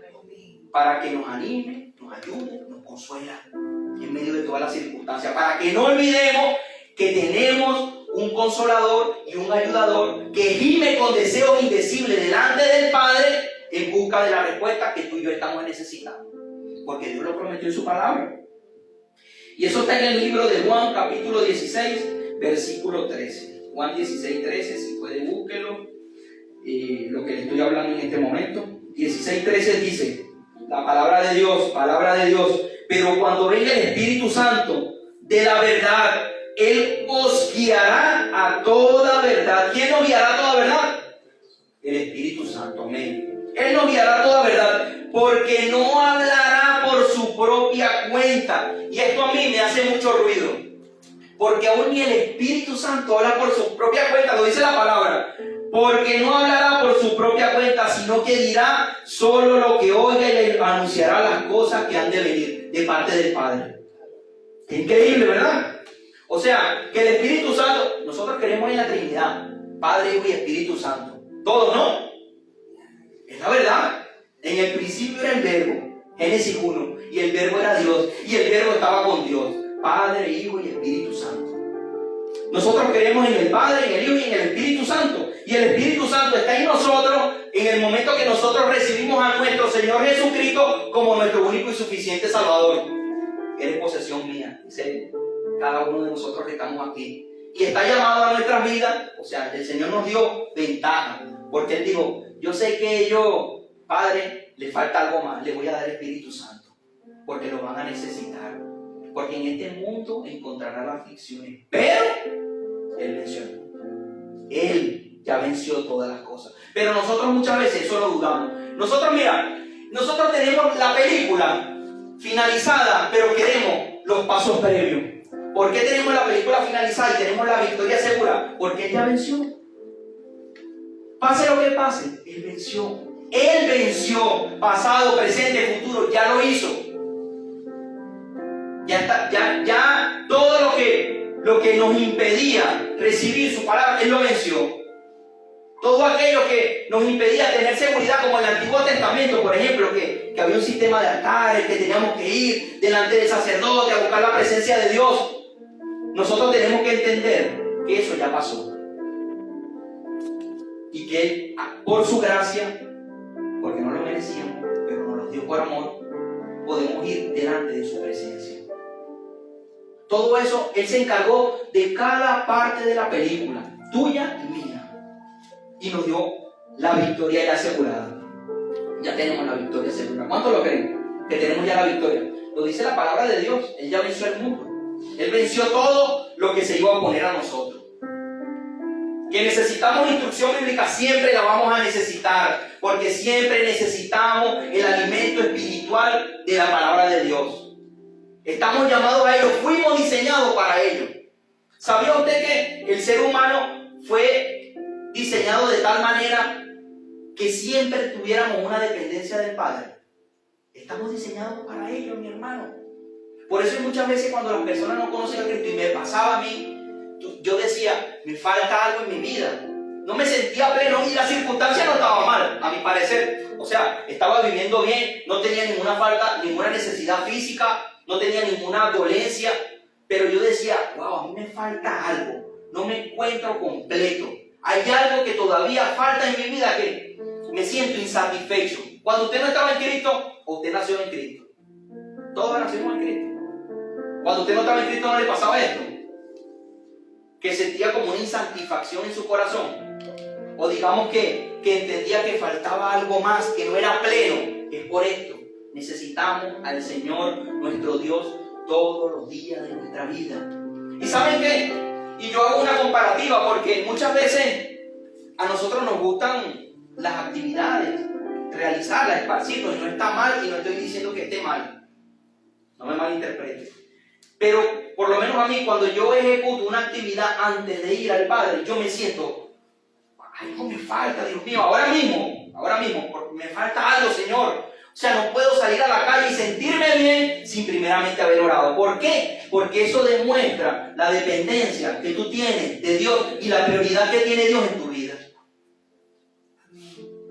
[SPEAKER 2] Para que nos anime, nos ayude, nos consuela en medio de todas las circunstancias. Para que no olvidemos que tenemos un consolador y un ayudador que gime con deseos indecibles delante del Padre en busca de la respuesta que tú y yo estamos necesitando. Porque Dios lo prometió en su palabra. Y eso está en el libro de Juan, capítulo 16, versículo 13. Juan 16, 13, si puede búsquelo. Lo que le estoy hablando en este momento. 16, 13 dice, la palabra de Dios, pero cuando venga el Espíritu Santo de la verdad, Él os guiará a toda verdad. ¿Quién nos guiará a toda verdad? El Espíritu Santo, amén. Él nos guiará a toda verdad, porque no hablará por su propia cuenta. Y esto a mí me hace mucho ruido, porque aún ni el Espíritu Santo habla por su propia cuenta, lo dice la palabra. Porque no hablará por su propia cuenta, sino que dirá solo lo que oiga y le anunciará las cosas que han de venir de parte del Padre. Qué increíble, ¿verdad? O sea, que el Espíritu Santo, nosotros creemos en la Trinidad, Padre, Hijo y Espíritu Santo. Todos, ¿no? Es la verdad. En el principio era el Verbo, Génesis 1, y el Verbo era Dios, y el Verbo estaba con Dios, Padre, Hijo y Espíritu Santo. Nosotros creemos en el Padre, en el Hijo y en el Espíritu Santo. Y el Espíritu Santo está en nosotros en el momento que nosotros recibimos a nuestro Señor Jesucristo como nuestro único y suficiente Salvador. Eres posesión mía, en serio. Cada uno de nosotros que estamos aquí. Y está llamado a nuestras vidas. O sea, el Señor nos dio ventaja. Porque Él dijo, yo sé que yo, Padre, le falta algo más. Le voy a dar el Espíritu Santo. Porque lo van a necesitar. Porque en este mundo encontrarán aflicciones. Pero Él venció. Él ya venció todas las cosas. Pero nosotros muchas veces eso lo dudamos. Nosotros tenemos la película finalizada, pero queremos los pasos previos. ¿Por qué tenemos la película finalizada y tenemos la victoria segura? Porque Él ya venció. Pase lo que pase, Él venció. Él venció, pasado, presente, futuro, ya lo hizo. Ya está, ya todo lo que nos impedía recibir su palabra, Él lo venció. Todo aquello que nos impedía tener seguridad, como en el Antiguo Testamento, por ejemplo, que había un sistema de altares, que teníamos que ir delante del sacerdote a buscar la presencia de Dios. Nosotros tenemos que entender que eso ya pasó. Y que por su gracia, porque no lo merecíamos, pero nos lo dio por amor, podemos ir delante de su presencia. Todo eso, Él se encargó de cada parte de la película, tuya y mía. Y nos dio la victoria ya asegurada. Ya tenemos la victoria asegurada. ¿Cuántos lo creen? Que tenemos ya la victoria. Lo dice la palabra de Dios. Él ya venció el mundo. Él venció todo lo que se iba a oponer a nosotros. Que necesitamos instrucción bíblica, siempre la vamos a necesitar, porque siempre necesitamos el alimento espiritual de la palabra de Dios. Estamos llamados a ello, fuimos diseñados para ello. ¿Sabía usted que el ser humano fue diseñado de tal manera que siempre tuviéramos una dependencia del Padre? Estamos diseñados para ello, mi hermano. Por eso muchas veces cuando las personas no conocen a Cristo, y me pasaba a mí, yo decía, me falta algo en mi vida. No me sentía pleno y la circunstancia no estaba mal, a mi parecer. O sea, estaba viviendo bien, no tenía ninguna falta, ninguna necesidad física, no tenía ninguna dolencia. Pero yo decía, wow, a mí me falta algo, no me encuentro completo. Hay algo que todavía falta en mi vida que me siento insatisfecho. Cuando usted no estaba en Cristo, usted nació en Cristo. Todos nacimos en Cristo. Cuando usted no estaba en Cristo, ¿no le pasaba esto? Que sentía como una insatisfacción en su corazón, o digamos que entendía que faltaba algo más, que no era pleno. Es por esto, necesitamos al Señor, nuestro Dios, todos los días de nuestra vida. ¿Y saben qué? Y yo hago una comparativa, porque muchas veces a nosotros nos gustan las actividades, realizarlas, esparcirnos, y no está mal, y no estoy diciendo que esté mal, no me malinterprete. Pero por lo menos a mí, cuando yo ejecuto una actividad antes de ir al Padre, yo me siento, algo me falta, Dios mío, ahora mismo, me falta algo, Señor. O sea, no puedo salir a la calle y sentirme bien sin primeramente haber orado. ¿Por qué? Porque eso demuestra la dependencia que tú tienes de Dios y la prioridad que tiene Dios en tu vida.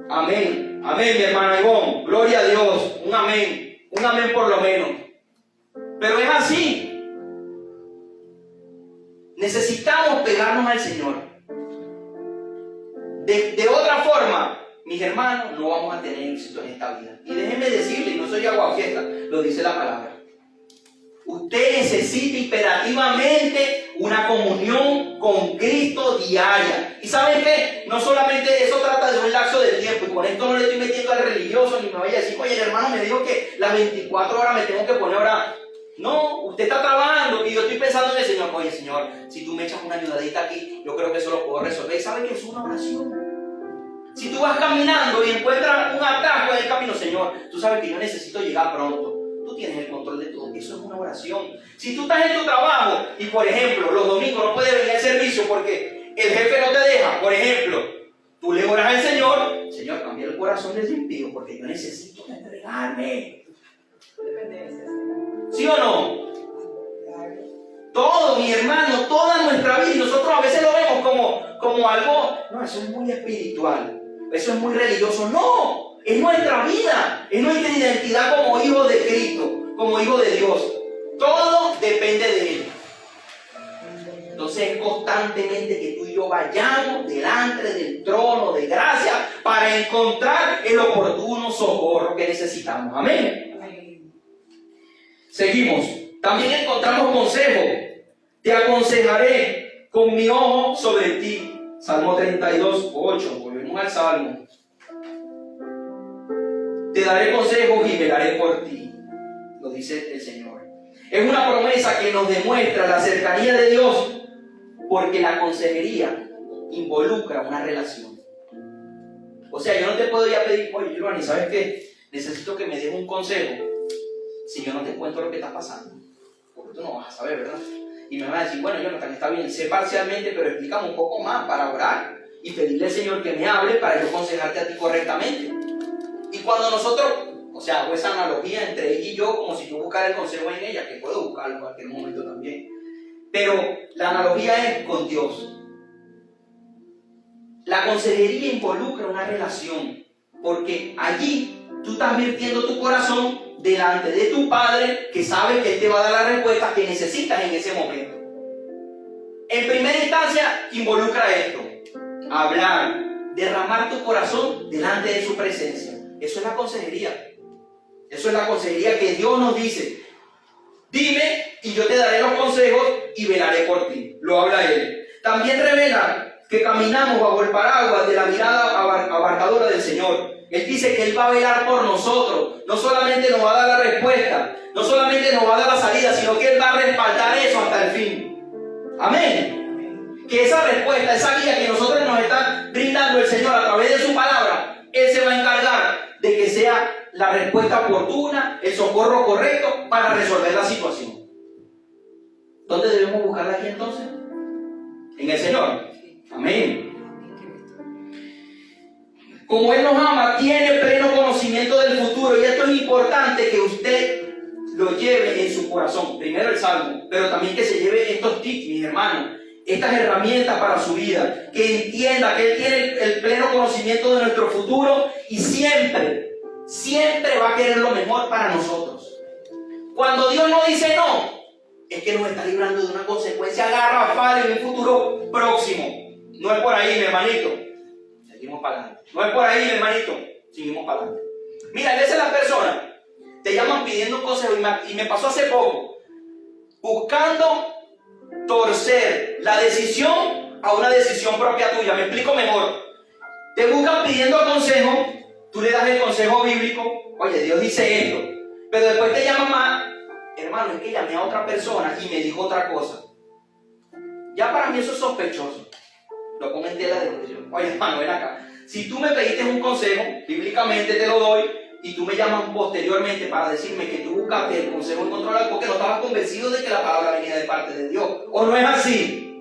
[SPEAKER 2] Amén, amén, mi hermana Ivonne, gloria a Dios, un amén por lo menos. Pero es así. Necesitamos pegarnos al Señor. De otra forma, mis hermanos, no vamos a tener éxito en esta vida. Y déjenme decirle, y no soy aguafiesta, lo dice la palabra. Usted necesita imperativamente una comunión con Cristo diaria. ¿Y saben qué? No solamente eso trata de un lapso de tiempo. Y con esto no le estoy metiendo al religioso, ni me vaya a decir, oye, el hermano me dijo que las 24 horas me tengo que poner a orar. No, usted está trabajando y yo estoy pensando en el Señor. Oye, Señor, si tú me echas una ayudadita aquí, yo creo que eso lo puedo resolver. ¿Y sabe que es una oración? Si tú vas caminando y encuentras un atasco en el camino, Señor, tú sabes que yo necesito llegar pronto. Tú tienes el control de todo. Eso es una oración. Si tú estás en tu trabajo y, por ejemplo, los domingos no puedes venir al servicio porque el jefe no te deja, por ejemplo, tú le oras al Señor, Señor, cambia el corazón del impío porque yo necesito entregarme. ¿Sí o no? Todo, mi hermano, toda nuestra vida, y nosotros a veces lo vemos como algo, no, eso es muy espiritual, eso es muy religioso. No, es nuestra vida, es nuestra identidad como hijos de Cristo, como hijos de Dios. Todo depende de Él. Entonces es constantemente que tú y yo vayamos delante del trono de gracia para encontrar el oportuno socorro que necesitamos. Amén. Seguimos. También encontramos consejo. Te aconsejaré con mi ojo sobre ti. Salmo 32, 8. Volvemos al Salmo. Te daré consejos y velaré por ti. Lo dice el Señor. Es una promesa que nos demuestra la cercanía de Dios, porque la consejería involucra una relación. O sea, yo no te puedo ya pedir, oye, Giovanni, ¿sabes qué? Necesito que me des un consejo si yo no te cuento lo que está pasando. Porque tú no vas a saber, ¿verdad? Y me vas a decir, bueno, Jonathan, está bien, sé parcialmente, pero explícame un poco más para orar y pedirle al Señor que me hable para yo aconsejarte a ti correctamente. Y cuando nosotros, o sea, hago esa analogía entre ella y yo, como si yo buscara el consejo en ella, que puedo buscarlo en cualquier momento también. Pero la analogía es con Dios. La consejería involucra una relación, porque allí tú estás virtiendo tu corazón delante de tu Padre, que sabe que Él te va a dar la respuesta que necesitas en ese momento. En primera instancia, involucra esto: hablar, derramar tu corazón delante de su presencia. Eso es la consejería. Eso es la consejería que Dios nos dice. Dime y yo te daré los consejos y velaré por ti. Lo habla Él. También revela que caminamos bajo el paraguas de la mirada abarcadora del Señor. Él dice que Él va a velar por nosotros. No solamente nos va a dar la respuesta, no solamente nos va a dar la salida, sino que Él va a respaldar eso hasta el fin. Amén. Que esa respuesta, esa guía que nosotros nos está brindando el Señor a través de su palabra, Él se va a encargar de que sea la respuesta oportuna, el socorro correcto para resolver la situación. ¿Dónde debemos buscarla aquí entonces? En el Señor. Amén. Como Él nos ama, tiene pleno conocimiento del futuro, y esto es importante que usted lo lleve en su corazón. Primero el Salmo, pero también que se lleve estos tips, mis hermanos, estas herramientas para su vida, que entienda que Él tiene el pleno conocimiento de nuestro futuro y siempre va a querer lo mejor para nosotros. Cuando Dios nos dice no, es que nos está librando de una consecuencia garrafal en un futuro próximo. No es por ahí, mi hermanito. Seguimos para adelante. No es por ahí, mi hermanito. Seguimos para adelante. Mira, a veces las personas te llaman pidiendo un consejo, y me pasó hace poco, buscando torcer la decisión a una decisión propia tuya. Me explico mejor. Te buscan pidiendo consejo, tú le das el consejo bíblico, oye, Dios dice esto, pero después te llaman más, hermano, es que llamé a otra persona y me dijo otra cosa. Ya para mí eso es sospechoso. Lo pongo en tela de juicio. Oye, hermano, ven acá. Si tú me pediste un consejo, bíblicamente te lo doy, y tú me llamas posteriormente para decirme que tú buscaste el consejo incontrolable porque no estabas convencido de que la palabra venía de parte de Dios. ¿O no es así?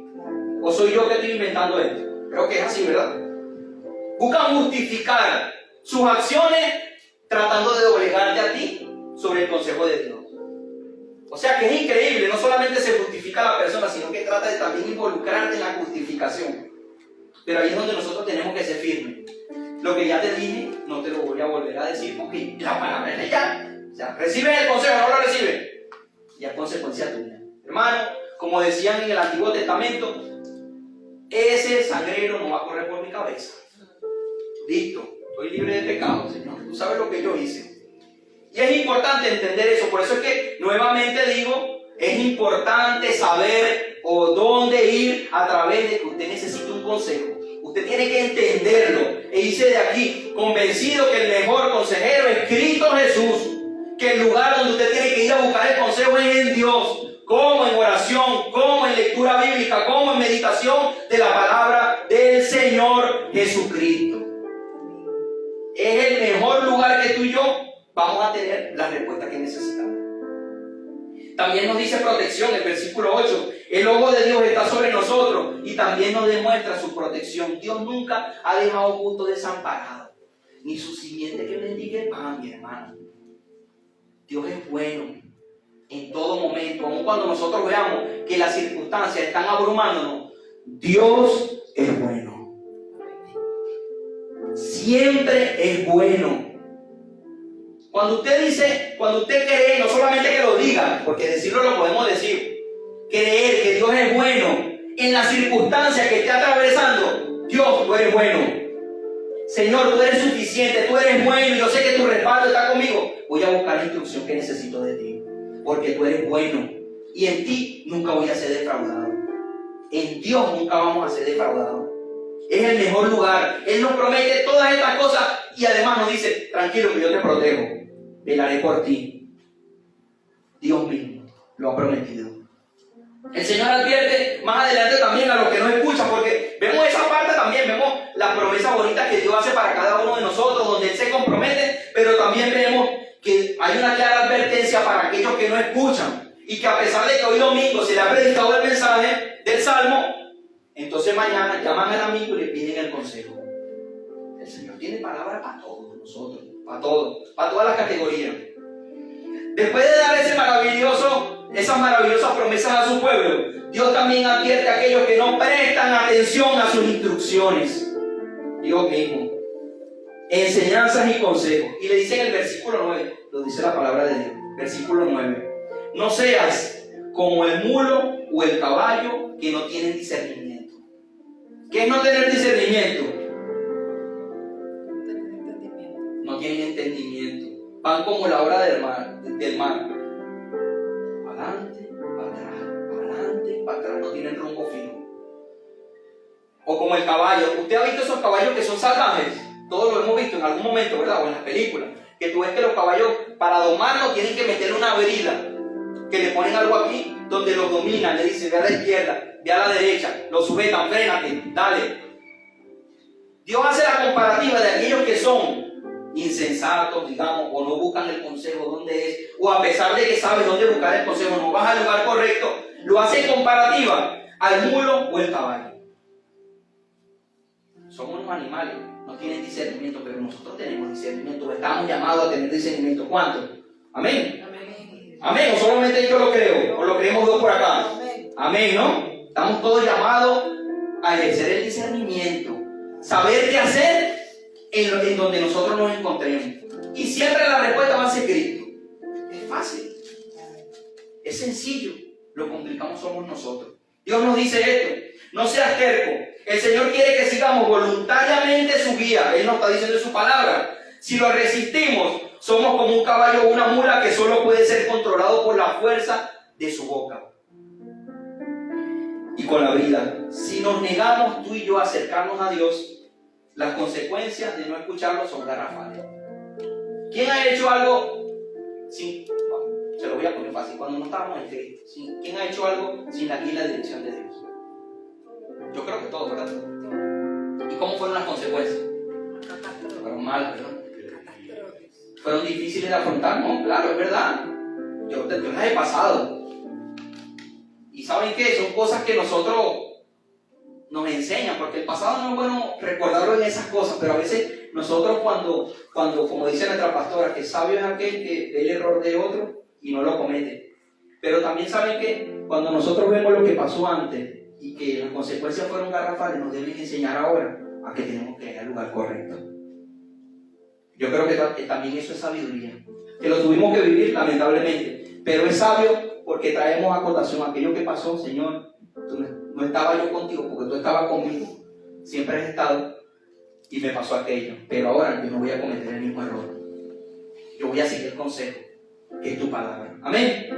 [SPEAKER 2] ¿O soy yo que estoy inventando esto? Creo que es así, ¿verdad? Buscan justificar sus acciones tratando de doblegarte a ti sobre el consejo de Dios. O sea que es increíble, no solamente se justifica a la persona, sino que trata de también involucrarte en la justificación. Pero ahí es donde nosotros tenemos que ser firmes. Lo que ya te dije, no te lo voy a volver a decir porque la palabra es ya. O sea, recibes el consejo, no lo recibes. Ya es consecuencia tuya. Hermano, como decían en el Antiguo Testamento, ese sangrero no va a correr por mi cabeza. Listo, estoy libre de pecado, Señor. Tú sabes lo que yo hice. Y es importante entender eso. Por eso es que nuevamente digo, es importante saber o dónde ir a través de que usted necesite un consejo. Usted tiene que entenderlo e irse de aquí convencido que el mejor consejero es Cristo Jesús. Que el lugar donde usted tiene que ir a buscar el consejo es en Dios. Como en oración, como en lectura bíblica, como en meditación de la palabra del Señor Jesucristo. Es el mejor lugar que tú y yo vamos a tener la respuesta que necesitamos. También nos dice protección, el versículo 8. El ojo de Dios está sobre nosotros y también nos demuestra su protección. Dios nunca ha dejado justo desamparado, ni su simiente que mendigue pan, mi hermano. Dios es bueno en todo momento, aun cuando nosotros veamos que las circunstancias están abrumándonos. Dios es bueno. Siempre es bueno. Cuando usted cree, no solamente que lo diga, porque decirlo lo podemos decir, creer que Dios es bueno en las circunstancias que esté atravesando. Dios, tú eres bueno. Señor, tú eres suficiente, tú eres bueno y yo sé que tu respaldo está conmigo. Voy a buscar la instrucción que necesito de ti, porque tú eres bueno y en ti nunca voy a ser defraudado. En Dios nunca vamos a ser defraudados. Es el mejor lugar. Él nos promete todas estas cosas y además nos dice, tranquilo que yo te protejo, velaré por ti. Dios mismo lo ha prometido. El Señor advierte más adelante también a los que no escuchan, porque vemos esa parte también, vemos las promesas bonitas que Dios hace para cada uno de nosotros, donde Él se compromete, pero también vemos que hay una clara advertencia para aquellos que no escuchan, y que a pesar de que hoy domingo se le ha predicado el mensaje del Salmo, entonces mañana llaman al amigo y le piden el consejo. El Señor tiene palabras para todos nosotros, para todos, para todas las categorías. Después de dar esas maravillosas promesas a su pueblo, Dios también advierte a aquellos que no prestan atención a sus instrucciones. Dios mismo, enseñanzas y consejos. Y le dice en el versículo 9, lo dice la palabra de Dios, versículo 9: no seas como el mulo o el caballo que no tienen discernimiento. ¿Qué es no tener discernimiento? No tienen entendimiento. van como la hora del mar. Para adelante, para atrás, para adelante, para atrás, no tienen rumbo fijo. O como el caballo. ¿Usted ha visto esos caballos que son salvajes? Todos lo hemos visto en algún momento, ¿verdad? O en las películas. Que tú ves que los caballos, para domarlos, tienen que meterle una brida. Que le ponen algo aquí, donde los dominan. Le dicen, ve a la izquierda, ve a la derecha. Los sujetan, frénate, dale. Dios hace la comparativa de aquellos que son insensatos, digamos, o no buscan el consejo donde es, o a pesar de que sabes dónde buscar el consejo, no vas al lugar correcto, lo hace en comparativa al mulo o el caballo. Somos unos animales, no tienen discernimiento, pero nosotros tenemos discernimiento, estamos llamados a tener discernimiento. ¿Cuánto? Amén. Amén, o solamente yo lo creo, o lo creemos dos por acá. Amén, ¿no? Estamos todos llamados a ejercer el discernimiento, saber qué hacer en donde nosotros nos encontremos. Y siempre la respuesta va a ser Cristo. Es fácil, es sencillo, lo complicamos somos nosotros. Dios nos dice esto, no seas terco. El Señor quiere que sigamos voluntariamente su guía. Él nos está diciendo en su palabra. Si lo resistimos, somos como un caballo o una mula que solo puede ser controlado por la fuerza de su boca y con la brida. Si nos negamos tú y yo a acercarnos a Dios, las consecuencias de no escucharlo son garrafales. ¿Quién ha hecho algo sin... Se lo voy a poner fácil. Cuando no estábamos en Cristo, ¿quién ha hecho algo sin la guía y la dirección de Dios? Yo creo que todos, ¿verdad? ¿Y cómo fueron las consecuencias? Fueron malas, ¿verdad? Fueron difíciles de afrontar, ¿no? Claro, es verdad. Yo las he pasado. Y ¿saben qué? Son cosas que nosotros nos enseñan, porque el pasado no es bueno recordarlo en esas cosas, pero a veces nosotros cuando como dice nuestra pastora, que sabio es aquel que ve el error de otro y no lo comete. Pero también saben que cuando nosotros vemos lo que pasó antes y que las consecuencias fueron garrafales, nos deben enseñar ahora a que tenemos que ir al lugar correcto. Yo creo que también eso es sabiduría, que lo tuvimos que vivir lamentablemente, pero es sabio porque traemos acotación a aquello que pasó. Señor, no estaba yo contigo porque tú estabas conmigo, siempre has estado y me pasó aquello, pero ahora yo no voy a cometer el mismo error, yo voy a seguir el consejo que es tu palabra. Amén.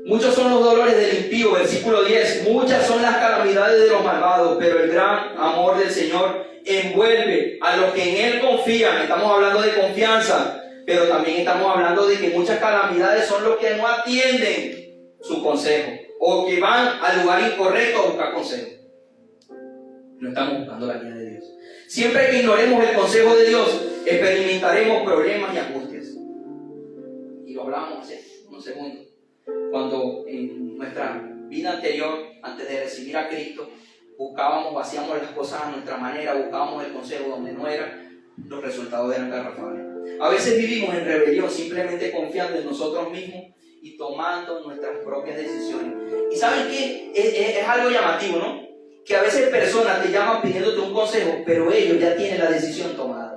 [SPEAKER 2] Muchos son los dolores del impío, versículo 10. Muchas son las calamidades de los malvados, pero el gran amor del Señor envuelve a los que en Él confían. Estamos hablando de confianza, pero también estamos hablando de que muchas calamidades son los que no atienden su consejo o que van al lugar incorrecto a buscar consejo. No estamos buscando la guía de Dios. Siempre que ignoremos el consejo de Dios, experimentaremos problemas y angustias. Y lo hablamos hace unos segundos. Cuando en nuestra vida anterior, antes de recibir a Cristo, buscábamos, hacíamos las cosas a nuestra manera, buscábamos el consejo donde no era, los resultados eran garrafales. A veces vivimos en rebelión, simplemente confiando en nosotros mismos y tomando nuestras propias decisiones. Y ¿saben qué? Es algo llamativo, ¿no? Que a veces personas te llaman pidiéndote un consejo, pero ellos ya tienen la decisión tomada.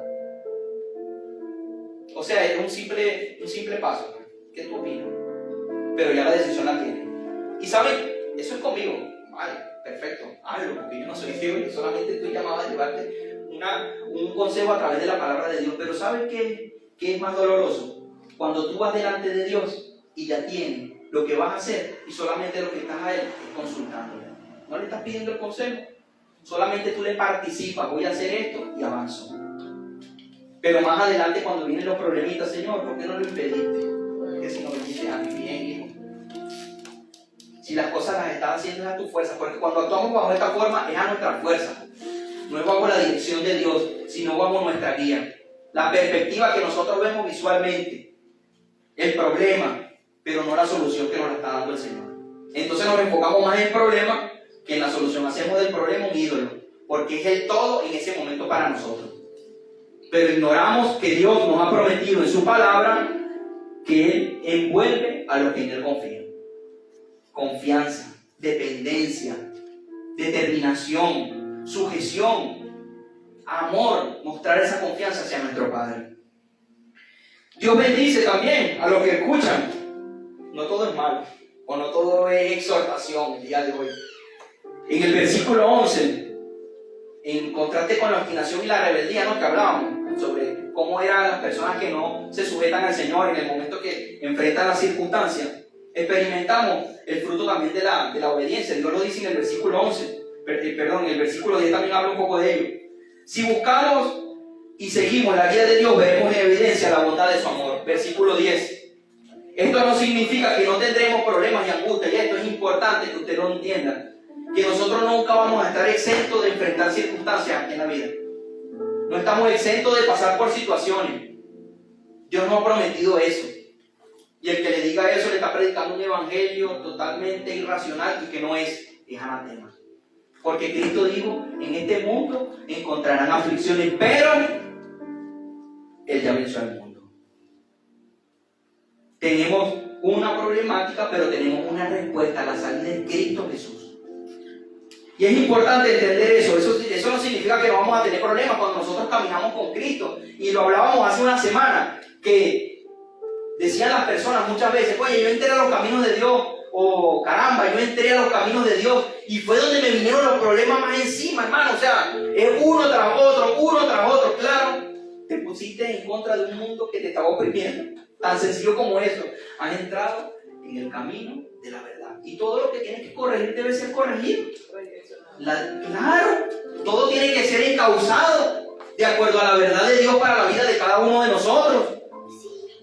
[SPEAKER 2] O sea, es un simple paso. ¿Qué tú opinas? Pero ya la decisión la tienen. Y ¿saben? Eso es conmigo. Vale, perfecto, hazlo, porque yo no soy Dios, yo solamente estoy llamado a llevarte un consejo a través de la palabra de Dios. Pero ¿saben qué es más doloroso? Cuando tú vas delante de Dios y ya tienes lo que vas a hacer y solamente lo que estás a Él es consultándole. No le estás pidiendo el consejo, solamente tú le participas, voy a hacer esto y avanzo. Pero más adelante cuando vienen los problemitas, Señor, ¿por qué no lo impediste? Porque si no me dices a mí bien, hijo. Si las cosas las estás haciendo es a tu fuerza, porque cuando actuamos bajo esta forma es a nuestra fuerza. No es bajo la dirección de Dios, sino bajo nuestra guía. La perspectiva que nosotros vemos visualmente, el problema, pero no la solución que nos la está dando el Señor. Entonces nos enfocamos más en el problema que en la solución. Hacemos del problema un ídolo, porque es el todo en ese momento para nosotros. Pero ignoramos que Dios nos ha prometido en su palabra que Él envuelve a los que en Él confían. Confianza, dependencia, determinación, sujeción, amor, mostrar esa confianza hacia nuestro Padre. Dios bendice también a los que escuchan. No todo es malo, o no todo es exhortación el día de hoy. En el versículo 11, en contraste con la obstinación y la rebeldía, ¿no? Que hablábamos sobre cómo eran las personas que no se sujetan al Señor en el momento que enfrentan las circunstancias, experimentamos el fruto también de la obediencia. Dios lo dice en el versículo 11, en el versículo 10 también habla un poco de ello. Si buscamos y seguimos la guía de Dios, veremos en evidencia la bondad de su amor. Versículo 10. Esto no significa que no tendremos problemas y angustias, y esto es importante que usted lo entienda, que nosotros nunca vamos a estar exentos de enfrentar circunstancias aquí en la vida. No estamos exentos de pasar por situaciones. Dios nos ha prometido eso. Y el que le diga eso le está predicando un evangelio totalmente irracional y que no es anatema. Porque Cristo dijo, en este mundo encontrarán aflicciones, pero Él ya venció al mundo. Tenemos una problemática, pero tenemos una respuesta. La salida es Cristo Jesús. Y es importante entender eso. Eso no significa que no vamos a tener problemas cuando nosotros caminamos con Cristo. Y lo hablábamos hace una semana, que decían las personas muchas veces, oye, yo entré a los caminos de Dios, o caramba, yo entré a los caminos de Dios, y fue donde me vinieron los problemas más encima, hermano. O sea, es uno tras otro, claro. Te pusiste en contra de un mundo que te estaba oprimiendo. Tan sencillo como eso. Has entrado en el camino de la verdad. Y todo lo que tienes que corregir debe ser corregido. Claro, todo tiene que ser encauzado de acuerdo a la verdad de Dios para la vida de cada uno de nosotros.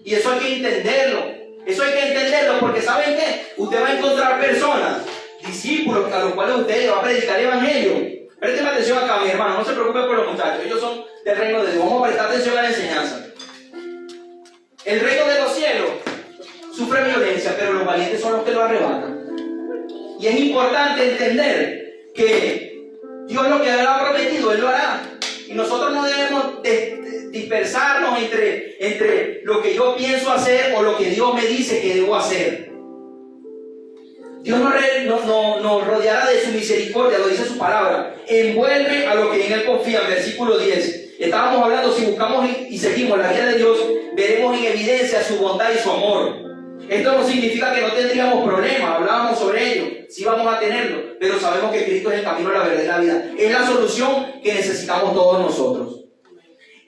[SPEAKER 2] Y eso hay que entenderlo. Eso hay que entenderlo porque ¿saben qué? Usted va a encontrar personas, discípulos a los cuales usted le va a predicar el evangelio. Présteme atención acá, mi hermano, no se preocupe por los muchachos, ellos son del reino de Dios. Vamos a prestar atención a la enseñanza. El reino de los cielos sufre violencia, pero los valientes son los que lo arrebatan. Y es importante entender que Dios lo que Él ha prometido, Él lo hará. Y nosotros no debemos dispersarnos entre lo que yo pienso hacer o lo que Dios me dice que debo hacer. Dios nos rodeará de su misericordia, lo dice su palabra. Envuelve a los que en Él confían, versículo 10. Estábamos hablando, si buscamos y seguimos la guía de Dios, veremos en evidencia su bondad y su amor. Esto no significa que no tendríamos problemas, hablábamos sobre ello, sí vamos a tenerlo, pero sabemos que Cristo es el camino, la verdad y la vida. Es la solución que necesitamos todos nosotros.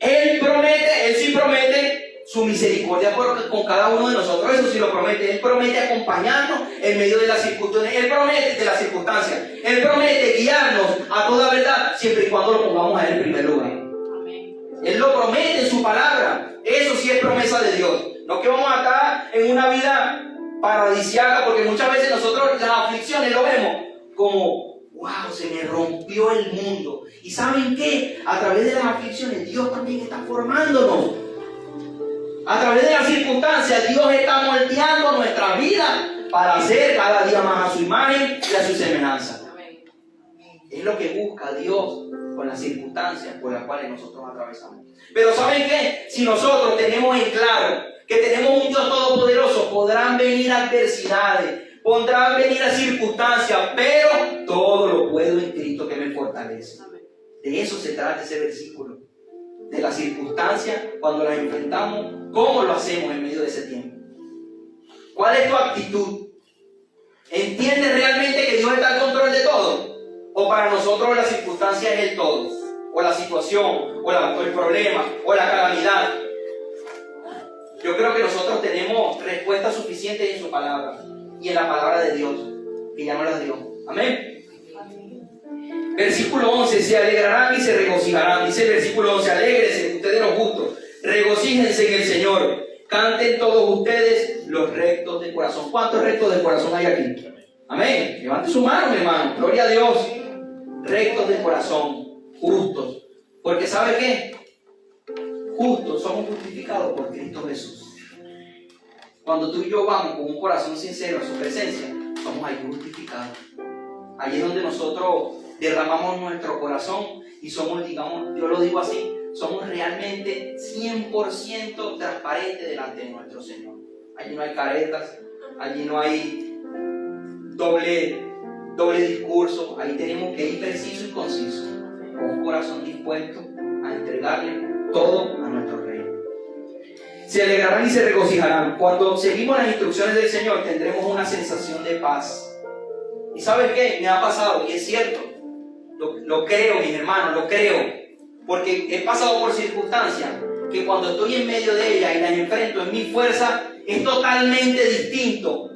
[SPEAKER 2] Él sí promete su misericordia con cada uno de nosotros, eso sí lo promete. Él promete acompañarnos en medio de las circunstancias, Él promete guiarnos a toda verdad, siempre y cuando lo pongamos a Él en primer lugar. Amén. Él lo promete en su palabra, eso sí es promesa de Dios. No que vamos a estar en una vida paradisíaca, porque muchas veces nosotros las aflicciones lo vemos como, wow, se me rompió el mundo. ¿Y saben qué? A través de las aflicciones Dios también está formándonos. A través de las circunstancias Dios está moldeando nuestra vida para hacer cada día más a su imagen y a su semejanza. Es lo que busca Dios con las circunstancias por las cuales nosotros atravesamos. Pero ¿saben qué? Si nosotros tenemos en claro que tenemos un Dios todopoderoso, podrán venir adversidades, podrán venir a circunstancias, pero todo lo puedo en Cristo que me fortalece. De eso se trata ese versículo. De las circunstancias, cuando las enfrentamos, ¿cómo lo hacemos en medio de ese tiempo? ¿Cuál es tu actitud? ¿Entiendes realmente que Dios está al control de todo? ¿O para nosotros la circunstancia es el todo? ¿O la situación? ¿O el problema? ¿O la calamidad? Yo creo que nosotros tenemos respuestas suficientes en su palabra y en la palabra de Dios, que ya nos las dio. Amén. Versículo 11, se alegrarán y se regocijarán. Dice el versículo 11, alégrense ustedes los justos, regocíjense en el Señor, canten todos ustedes los rectos de corazón. ¿Cuántos rectos de corazón hay aquí? Amén. Levante su mano, mi hermano. Gloria a Dios. Rectos de corazón, justos. Porque ¿sabe qué? Justos, somos justificados por Cristo Jesús. Cuando tú y yo vamos con un corazón sincero a su presencia, somos ahí justificados. Allí es donde nosotros derramamos nuestro corazón y somos, digamos, yo lo digo así, somos realmente 100% transparentes delante de nuestro Señor. Allí no hay caretas, allí no hay doble discurso, ahí tenemos que ir preciso y conciso, con un corazón dispuesto a entregarle todo a nuestro Rey. Se alegrarán y se regocijarán. Cuando seguimos las instrucciones del Señor tendremos una sensación de paz. ¿Y sabes qué? Me ha pasado, y es cierto. Lo creo, mis hermanos, lo creo. Porque he pasado por circunstancias que cuando estoy en medio de ellas y las enfrento en mi fuerza, es totalmente distinto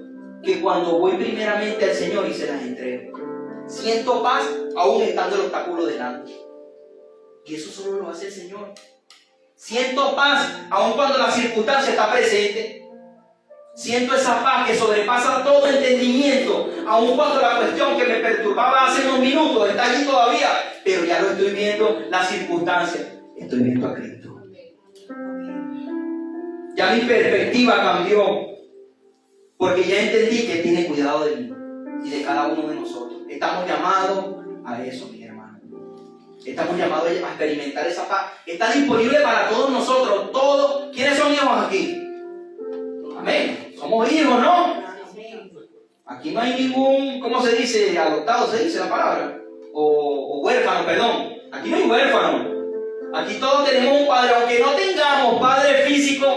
[SPEAKER 2] que cuando voy primeramente al Señor y se las entrego. Siento paz aún estando el obstáculo delante. Y eso solo lo hace el Señor. Siento paz aún cuando la circunstancia está presente. Siento esa paz que sobrepasa todo entendimiento, aun cuando la cuestión que me perturbaba hace unos minutos está allí todavía, pero ya lo estoy viendo, la circunstancia. Estoy viendo a Cristo. Ya mi perspectiva cambió, porque ya entendí que Él tiene cuidado de mí y de cada uno de nosotros. Estamos llamados a eso, mis hermanos. Estamos llamados a experimentar esa paz. Está disponible para todos nosotros, todos. ¿Quiénes son hijos aquí? Amén. Somos hijos, ¿no? Aquí no hay ningún, ¿cómo se dice? Adoptado, se dice la palabra. O huérfano, perdón. Aquí no hay huérfano. Aquí todos tenemos un padre. Aunque no tengamos padre físico,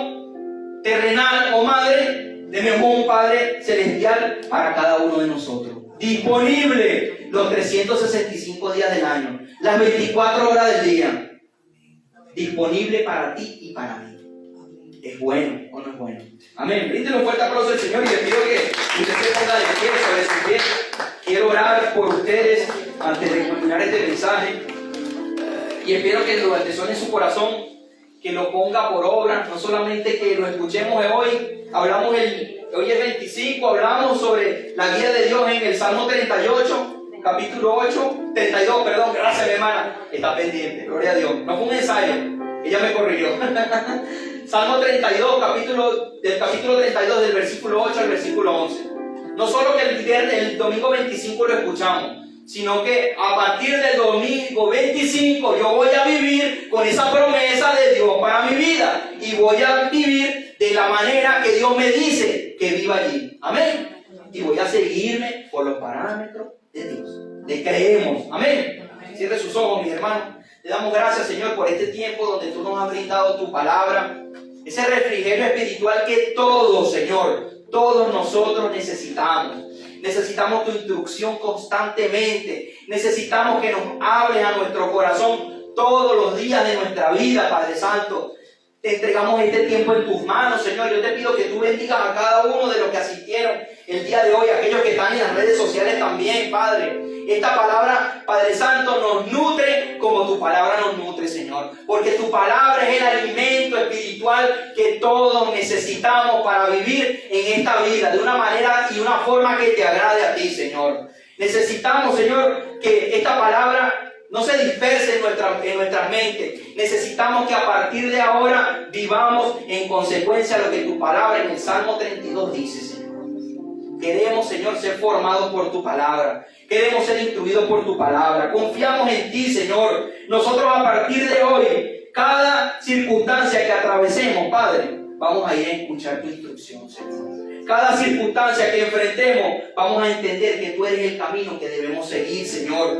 [SPEAKER 2] terrenal o madre, tenemos un Padre celestial para cada uno de nosotros. Disponible los 365 días del año, las 24 horas del día. Disponible para ti y para mí. ¿Es bueno o no es bueno? Amén. Bríndele un fuerte aplauso al Señor y les pido que usted se ponga de pie sobre su pie. Quiero orar por ustedes antes de culminar este mensaje. Y espero que lo atesore en su corazón, que lo ponga por obra, no solamente que lo escuchemos hoy. Hoy es 25, hablamos sobre la guía de Dios en el Salmo 38, capítulo 32, gracias mi hermana, está pendiente, gloria a Dios. No fue un ensayo, ella me corrigió. Salmo 32, del capítulo 32, del versículo 8 al versículo 11. No solo que el domingo 25 lo escuchamos, sino que a partir del domingo 25 yo voy a vivir con esa promesa de Dios para mi vida y voy a vivir de la manera que Dios me dice que viva allí. Amén. Y voy a seguirme por los parámetros de Dios. Le creemos. Amén. Cierre sus ojos, mis hermanos. Le damos gracias, Señor, por este tiempo donde tú nos has brindado tu palabra, ese refrigerio espiritual que todos, Señor, todos nosotros necesitamos. Necesitamos tu instrucción constantemente. Necesitamos que nos hables a nuestro corazón todos los días de nuestra vida, Padre Santo. Te entregamos este tiempo en tus manos, Señor. Yo te pido que tú bendigas a cada uno de los que asistieron el día de hoy, aquellos que están en las redes sociales también, Padre. Esta palabra, Padre Santo, nos nutre como tu palabra nos nutre, Señor. Porque tu palabra es el alimento espiritual que todos necesitamos para vivir en esta vida de una manera y una forma que te agrade a ti, Señor. Necesitamos, Señor, que esta palabra no se disperse en nuestras mentes. Necesitamos que a partir de ahora vivamos en consecuencia de lo que tu palabra en el Salmo 32 dice, Señor. Queremos, Señor, ser formados por tu palabra. Queremos ser instruidos por tu palabra. Confiamos en ti, Señor. Nosotros a partir de hoy, cada circunstancia que atravesemos, Padre, vamos a ir a escuchar tu instrucción, Señor. Cada circunstancia que enfrentemos, vamos a entender que tú eres el camino que debemos seguir, Señor.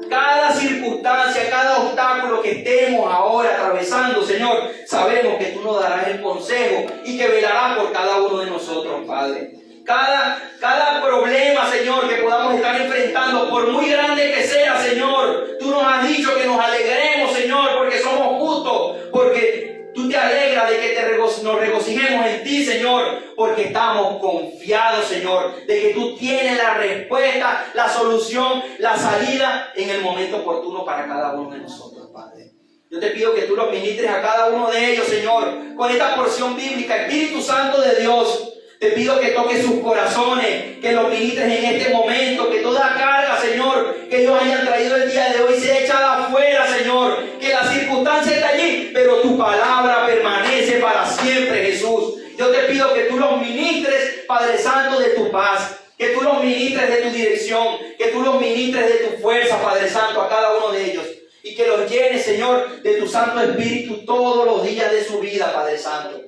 [SPEAKER 2] Cada circunstancia, cada obstáculo que estemos ahora atravesando, Señor, sabemos que tú nos darás el consejo y que velarás por cada uno de nosotros, Padre. Cada problema, Señor, que podamos estar enfrentando, por muy grande que sea, Señor, tú nos has dicho que nos alegremos, Señor, porque somos justos, porque tú te alegras de que nos regocijemos en ti, Señor, porque estamos confiados, Señor, de que tú tienes la respuesta, la solución, la salida en el momento oportuno para cada uno de nosotros, Padre. Yo te pido que tú los ministres a cada uno de ellos, Señor, con esta porción bíblica. Espíritu Santo de Dios, te pido que toques sus corazones, que los ministres en este momento, que toda carga, Señor, que ellos hayan traído el día de hoy sea echada afuera, Señor, que la circunstancia está allí, pero tu palabra permanece para siempre, Jesús. Yo te pido que tú los ministres, Padre Santo, de tu paz, que tú los ministres de tu dirección, que tú los ministres de tu fuerza, Padre Santo, a cada uno de ellos, y que los llenes, Señor, de tu Santo Espíritu todos los días de su vida, Padre Santo.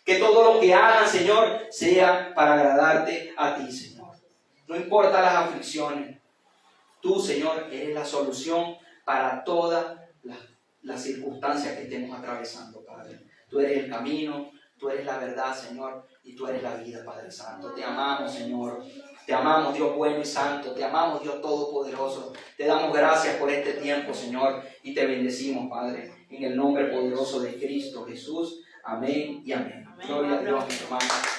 [SPEAKER 2] Que todo lo que hagan, Señor, sea para agradarte a ti, Señor. No importa las aflicciones. Tú, Señor, eres la solución para todas las circunstancias que estemos atravesando, Padre. Tú eres el camino, tú eres la verdad, Señor, y tú eres la vida, Padre Santo. Te amamos, Señor. Te amamos, Dios bueno y santo. Te amamos, Dios todopoderoso. Te damos gracias por este tiempo, Señor, y te bendecimos, Padre, en el nombre poderoso de Cristo Jesús. Amén y amén. Gloria a Dios, mis hermanos.